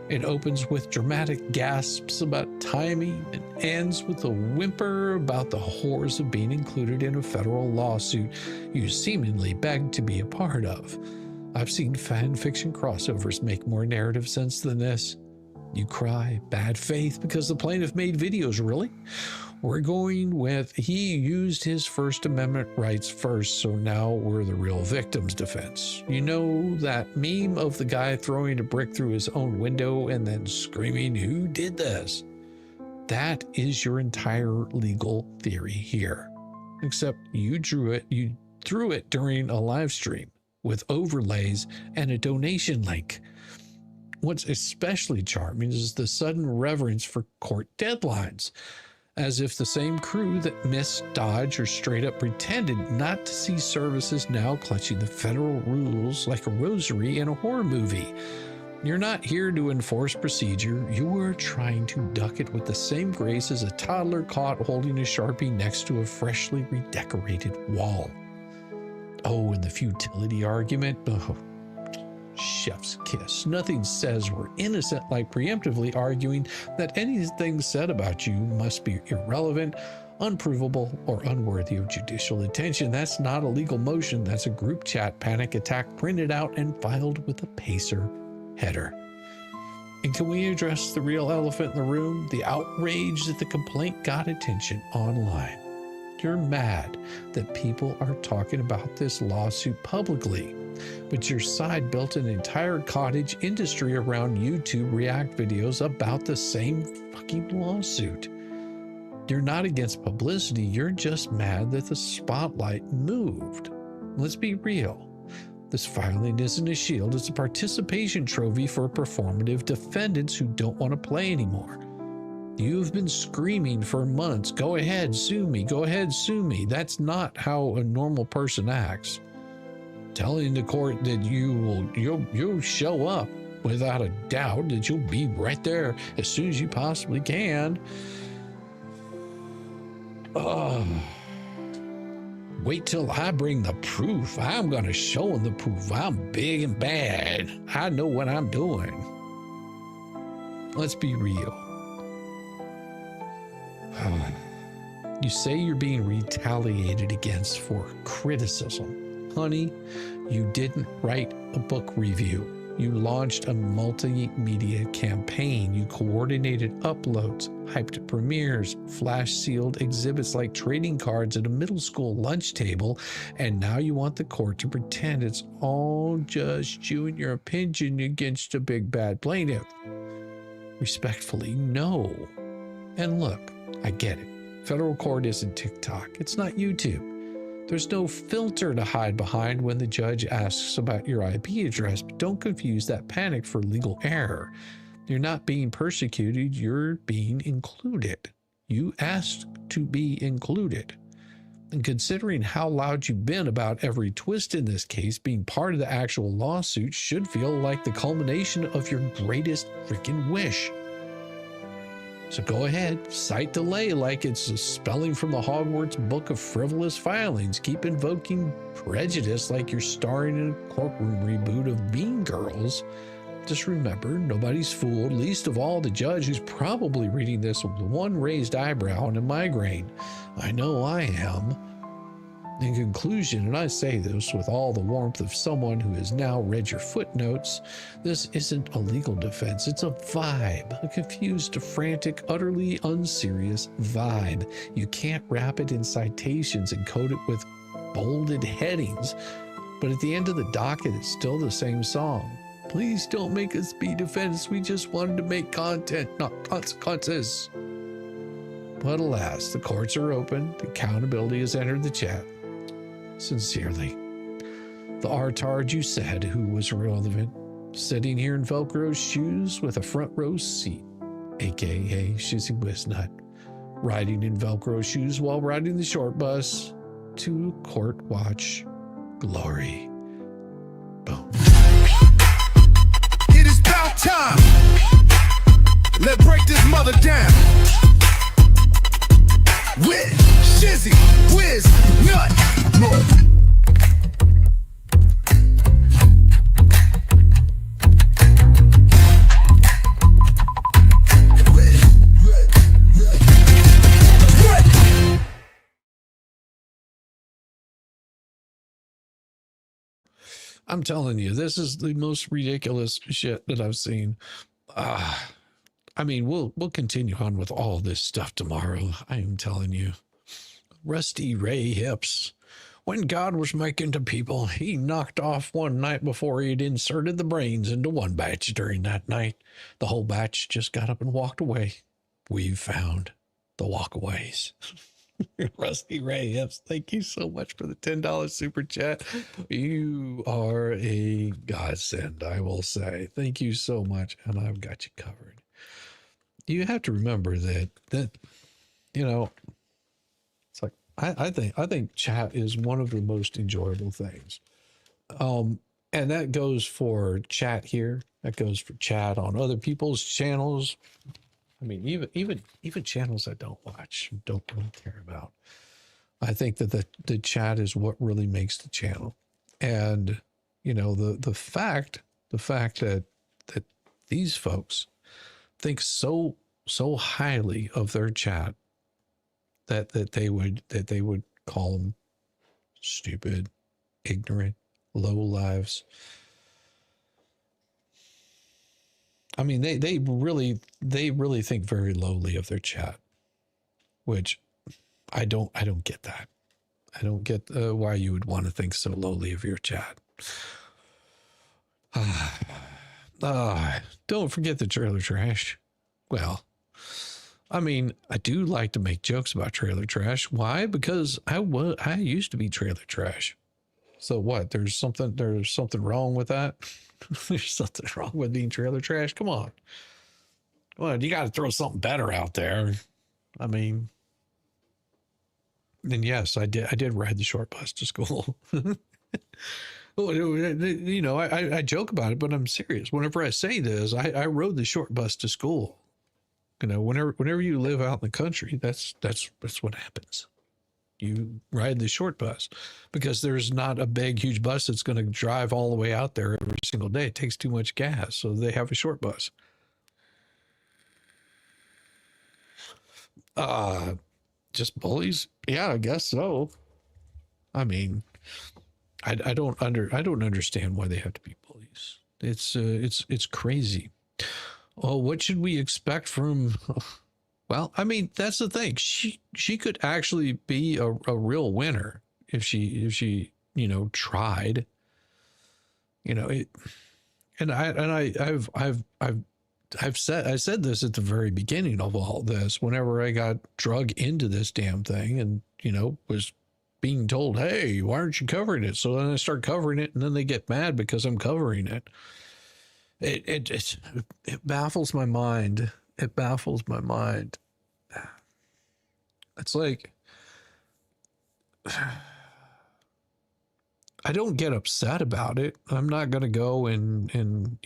S2: It opens with dramatic gasps about timing and ends with a whimper about the horrors of being included in a federal lawsuit you seemingly begged to be a part of. I've seen fan fiction crossovers make more narrative sense than this. You cry bad faith because the plaintiff made videos, really? We're going with he used his First Amendment rights first, so now we're the real victim's defense. You know that meme of the guy throwing a brick through his own window and then screaming, "Who did this?" That is your entire legal theory here. Except you threw it during a live stream with overlays and a donation link. What's especially charming is the sudden reverence for court deadlines, as if the same crew that missed, dodged, or straight up pretended not to see services now clutching the federal rules like a rosary in a horror movie. You're not here to enforce procedure. You are trying to duck it with the same grace as a toddler caught holding a Sharpie next to a freshly redecorated wall. Oh, and the futility argument. Oh, chef's kiss. Nothing says we're innocent like preemptively arguing that anything said about you must be irrelevant, unprovable, or unworthy of judicial attention. That's not a legal motion. That's a group chat panic attack printed out and filed with a Pacer header. And can we address the real elephant in the room? The outrage that the complaint got attention online. You're mad that people are talking about this lawsuit publicly, but your side built an entire cottage industry around YouTube React videos about the same fucking lawsuit. You're not against publicity, you're just mad that the spotlight moved. Let's be real. This filing isn't a shield, it's a participation trophy for performative defendants who don't want to play anymore. You've been screaming for months, go ahead, sue me, go ahead, sue me. That's not how a normal person acts. Telling the court that you'll show up without a doubt, that you'll be right there as soon as you possibly can. Oh, wait till I bring the proof. I'm going to show them the proof. I'm big and bad. I know what I'm doing. Let's be real. You say you're being retaliated against for criticism. Honey, you didn't write a book review. You launched a multimedia campaign. You coordinated uploads, hyped premieres, flash-sealed exhibits like trading cards at a middle school lunch table, and now you want the court to pretend it's all just you and your opinion against a big bad plaintiff. Respectfully, no. And look, I get it. Federal court isn't TikTok. It's not YouTube. There's no filter to hide behind when the judge asks about your IP address, but don't confuse that panic for legal error. You're not being persecuted, you're being included. You asked to be included. And considering how loud you've been about every twist in this case, being part of the actual lawsuit should feel like the culmination of your greatest freaking wish. So go ahead, cite delay like it's a spelling from the Hogwarts book of frivolous filings. Keep invoking prejudice like you're starring in a courtroom reboot of Mean Girls. Just remember, nobody's fooled, least of all the judge who's probably reading this with one raised eyebrow and a migraine. I know I am. In conclusion, and I say this with all the warmth of someone who has now read your footnotes, this isn't a legal defense, it's a vibe, a confused, frantic, utterly unserious vibe. You can't wrap it in citations and code it with bolded headings, but at the end of the docket, it's still the same song. Please don't make us be defense, we just wanted to make content, not consequences. But alas, the courts are open, accountability has entered the chat. Sincerely, the artard you said who was irrelevant, sitting here in Velcro shoes with a front row seat, aka Shizzy Wiznut, riding in Velcro shoes while riding the short bus to court watch glory. Boom.
S3: It is about time. Let's break this mother down. With Shizzy Wiznut.
S2: I'm telling you, this is the most ridiculous shit that I've seen. I mean, we'll continue on with all this stuff tomorrow. I am telling you. Rusty Ray Hips. When God was making the people, he knocked off one night before he had inserted the brains into one batch during that night. The whole batch just got up and walked away. We've found the walkaways. Rusty Ray Hips, thank you so much for the $10 super chat. You are a godsend, I will say. Thank you so much, and I've got you covered. You have to remember that you know, it's like I think chat is one of the most enjoyable things. And that goes for chat here. That goes for chat on other people's channels. I mean, even channels I don't watch, don't really care about. I think that the chat is what really makes the channel. And, you know, the fact that these folks think so highly of their chat that they would call them stupid, ignorant, low lives. I mean, they really think very lowly of their chat, which I don't get that. I don't get why you would want to think so lowly of your chat. Don't forget the trailer trash. Well, I mean, I do like to make jokes about trailer trash. Why? Because I used to be trailer trash. So what? There's something wrong with that? There's something wrong with being trailer trash. Come on. Well, you got to throw something better out there. I mean, then yes, I did ride the short bus to school. You know, I joke about it, but I'm serious. Whenever I say this, I rode the short bus to school. You know, whenever you live out in the country, that's what happens. You ride the short bus because there's not a big, huge bus that's going to drive all the way out there every single day. It takes too much gas, so they have a short bus. Just bullies? Yeah, I guess so. I mean, I don't understand why they have to be bullies. It's crazy. Oh, what should we expect from? Well, I mean, that's the thing. She could actually be a real winner if she tried. It, and I said this at the very beginning of all this. Whenever I got drug into this damn thing, and was being told, "Hey, why aren't you covering it?" So then I start covering it, and then they get mad because I'm covering it. It baffles my mind. It baffles my mind. It's like, I don't get upset about it. I'm not going to go and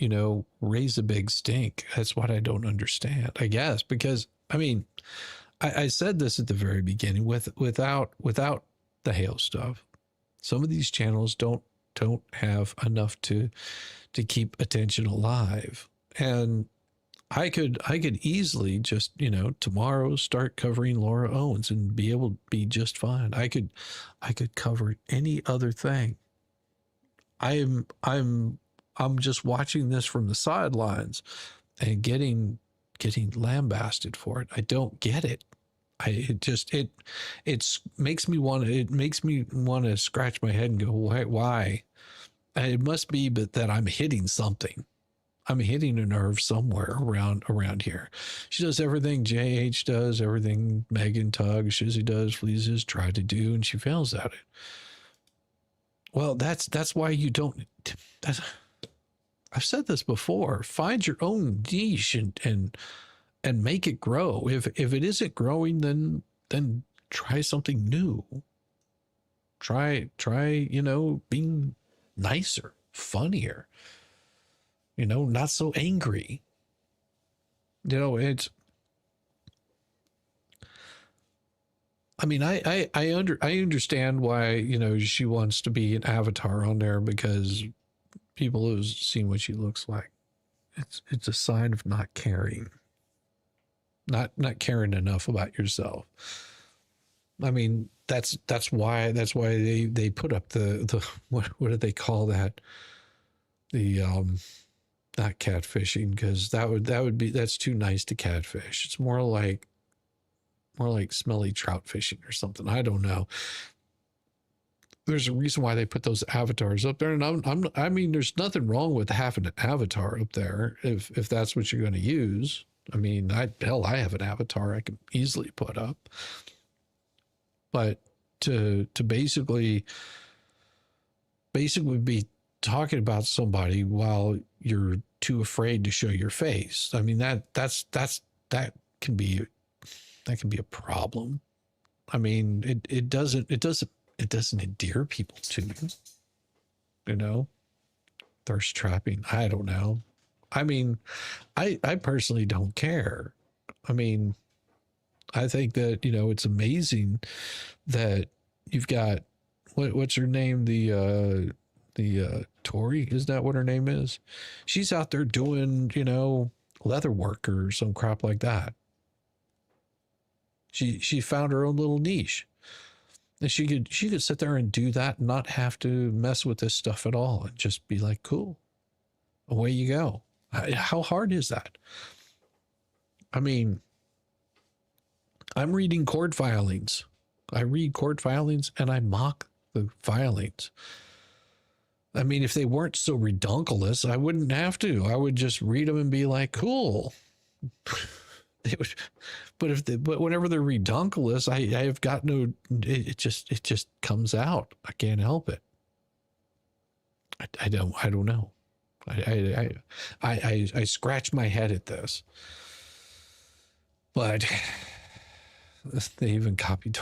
S2: raise a big stink. That's what I don't understand, I guess, because I mean, I said this at the very beginning without the Hale stuff. Some of these channels don't have enough to keep attention alive. And I could easily just, tomorrow start covering Laura Owens and be able to be just fine. I could cover any other thing. I'm just watching this from the sidelines and getting lambasted for it. I don't get it. It makes me want to scratch my head and go, why? It must be that I'm hitting something. I'm hitting a nerve somewhere around here. She does everything JH does, everything Megan Tugg, Shizzy does, Fleas tried to do, and she fails at it. Well, that's why you don't. I've said this before. Find your own niche and make it grow. If it isn't growing, then try something new. Try being nicer, funnier. Not so angry. It's. I mean, I understand why she wants to be an avatar on there, because people have seen what she looks like. It's a sign of not caring. Not caring enough about yourself. I mean, that's why they put up the what do they call that? The not catfishing, because that's too nice to catfish. It's more like smelly trout fishing or something. I don't know. There's a reason why they put those avatars up there, and I mean, there's nothing wrong with having an avatar up there if that's what you're going to use. I mean, I have an avatar I can easily put up, but to basically be talking about somebody while you're too afraid to show your face. I mean, that can be a problem. I mean, it doesn't endear people to you. Thirst trapping. I don't know. I mean, I personally don't care. I mean, I think that, it's amazing that you've got what's her name? The Tori, is that what her name is? She's out there doing, leather work or some crap like that. She found her own little niche. And she could sit there and do that and not have to mess with this stuff at all and just be like, cool, away you go. How hard is that? I mean, I'm reading court filings. I read court filings and I mock the filings. I mean, if they weren't so redunculous, I wouldn't have to. I would just read them and be like, cool. But whenever they're redunculous, I have got no. It just comes out. I can't help it. I don't know. I scratch my head at this, but they even copied.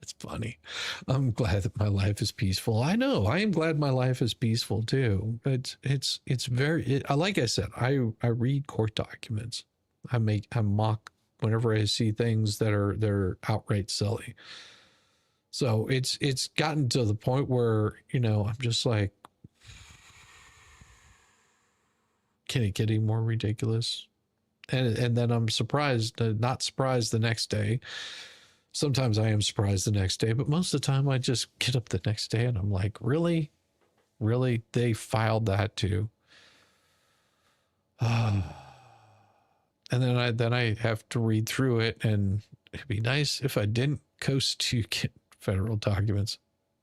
S2: It's funny. I'm glad that my life is peaceful. I know. I am glad my life is peaceful too. But it's very. Like I said, I read court documents. I mock whenever I see things that they're outright silly. So it's gotten to the point where, you know, I'm just like, can it get any more ridiculous? And then I'm surprised, not surprised the next day. Sometimes I am surprised the next day, but most of the time I just get up the next day and I'm like, really? Really? They filed that too? And then I have to read through it, and it'd be nice if I didn't coast to get federal documents.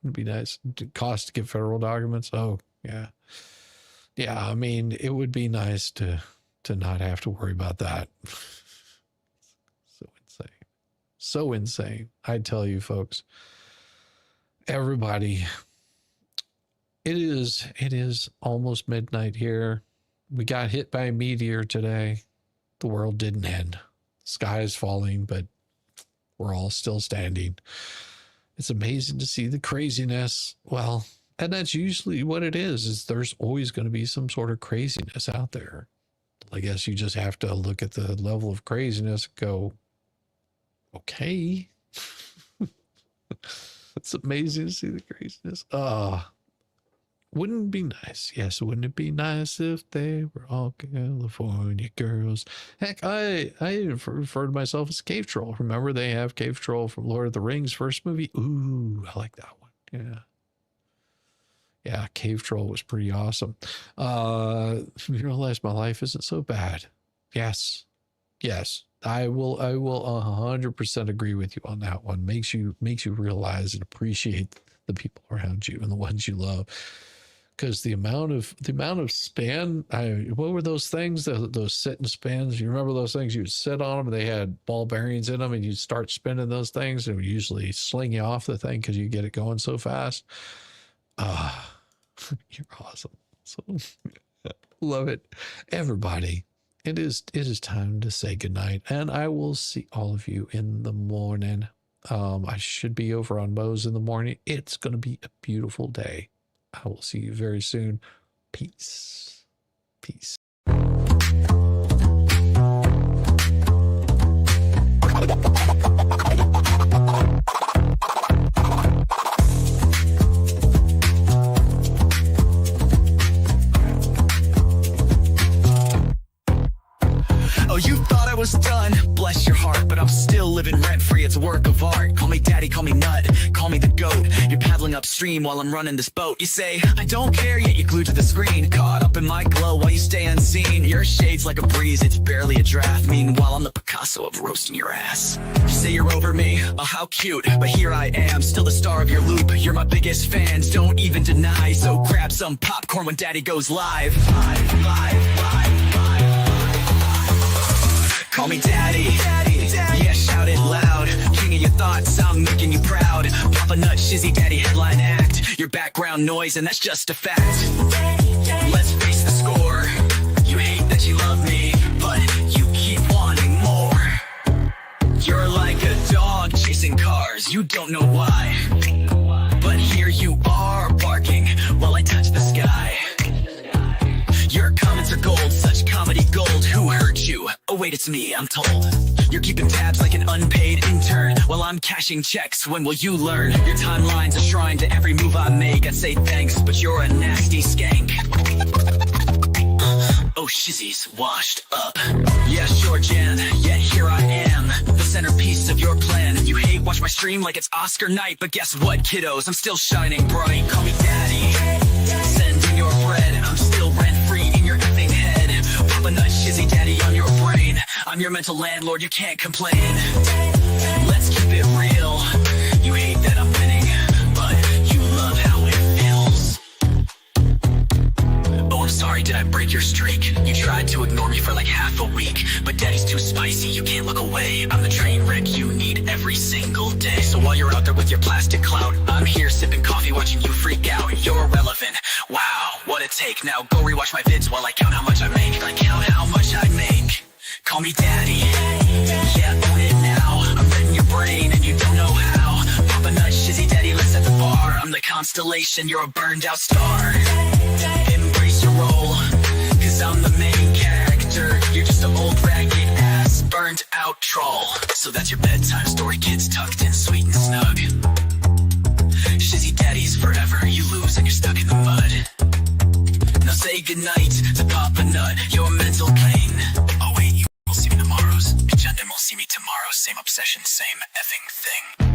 S2: It'd be nice. Cost to get federal documents. Oh, yeah. Yeah, I mean, it would be nice to not have to worry about that. So insane. So insane. I tell you, folks, everybody, it is almost midnight here. We got hit by a meteor today. The world didn't end. The sky is falling, but we're all still standing. It's amazing to see the craziness. Well, and that's usually what it is there's always going to be some sort of craziness out there. I guess you just have to look at the level of craziness and go, okay. It's amazing to see the craziness. Wouldn't it be nice? Yes, wouldn't it be nice if they were all California girls? Heck, I refer to myself as Cave Troll. Remember, they have Cave Troll from Lord of the Rings first movie? Ooh, I like that one. Yeah. Yeah, Cave Troll was pretty awesome. You realize my life isn't so bad. Yes. I will 100% agree with you on that one. Makes you realize and appreciate the people around you and the ones you love. Because the amount of span, what were those things? Those sitting spans. You remember those things? You'd sit on them. They had ball bearings in them, and you'd start spinning those things. And it would usually sling you off the thing because you get it going so fast. You're awesome. So love it, everybody. It is time to say goodnight, and I will see all of you in the morning. I should be over on Moe's in the morning. It's going to be a beautiful day. I will see you very soon. Peace. Peace.
S5: Oh, you thought I was done, bless your heart, but I'm still living rent-free, it's a work of art. Call me daddy, call me nut, call me the goat. You're paddling upstream while I'm running this boat. You say, I don't care, yet you're glued to the screen. Caught up in my glow while you stay unseen. Your shade's like a breeze, it's barely a draft. Meanwhile, I'm the Picasso of roasting your ass. You say you're over me, oh how cute, but here I am, still the star of your loop. You're my biggest fans, don't even deny, so grab some popcorn when daddy goes live. Live. Call me daddy, yeah, shout it loud. King of your thoughts, I'm making you proud. Papa Nut, Shizzy Daddy, headline act. Your background noise, and that's just a fact. Let's face the score. You hate that you love me, but you keep wanting more. You're like a dog chasing cars, you don't know why. But here you are, barking while I touch the sky. Your comments are gold, such comedy gold. Who hurt you? Oh wait, it's me, I'm told. You're keeping tabs like an unpaid intern while I'm cashing checks. When will you learn? Your timeline's a shrine to every move I make. I say thanks, but you're a nasty skank. Oh, Shizzy's washed up. Yeah, sure, Jan, yet here I am, the centerpiece of your plan. You hate watch my stream like it's Oscar night, but guess what, kiddos? I'm still shining bright. Call me daddy, send in your bread. I'm still rent-free in your effing head. Papa Nut, Shizzy Daddy on your brain. I'm your mental landlord, you can't complain. Let's keep it real. You hate that I'm winning, but you love how it feels. Oh, I'm sorry, did I break your streak? You tried to ignore me for like half a week, but daddy's too spicy, you can't look away. I'm the train wreck you need every single day. So while you're out there with your plastic clout, I'm here sipping coffee watching you freak out. You're irrelevant, wow, what a take. Now go rewatch my vids while I count how much I make. I count how much I make. Call me daddy, yeah, own it now. I'm reading your brain and you don't know how. Papa Nut, constellation, you're a burned out star. Embrace your role, cause I'm the main character. You're just an old ragged ass burned out troll. So that's your bedtime story, kids tucked in sweet and snug. Shizzy daddies forever, you lose and you're stuck in the mud. Now say goodnight to Papa Nut, your mental pain. Oh wait, you will see me tomorrow's bitch, and will see me tomorrow. Same obsession, same effing thing.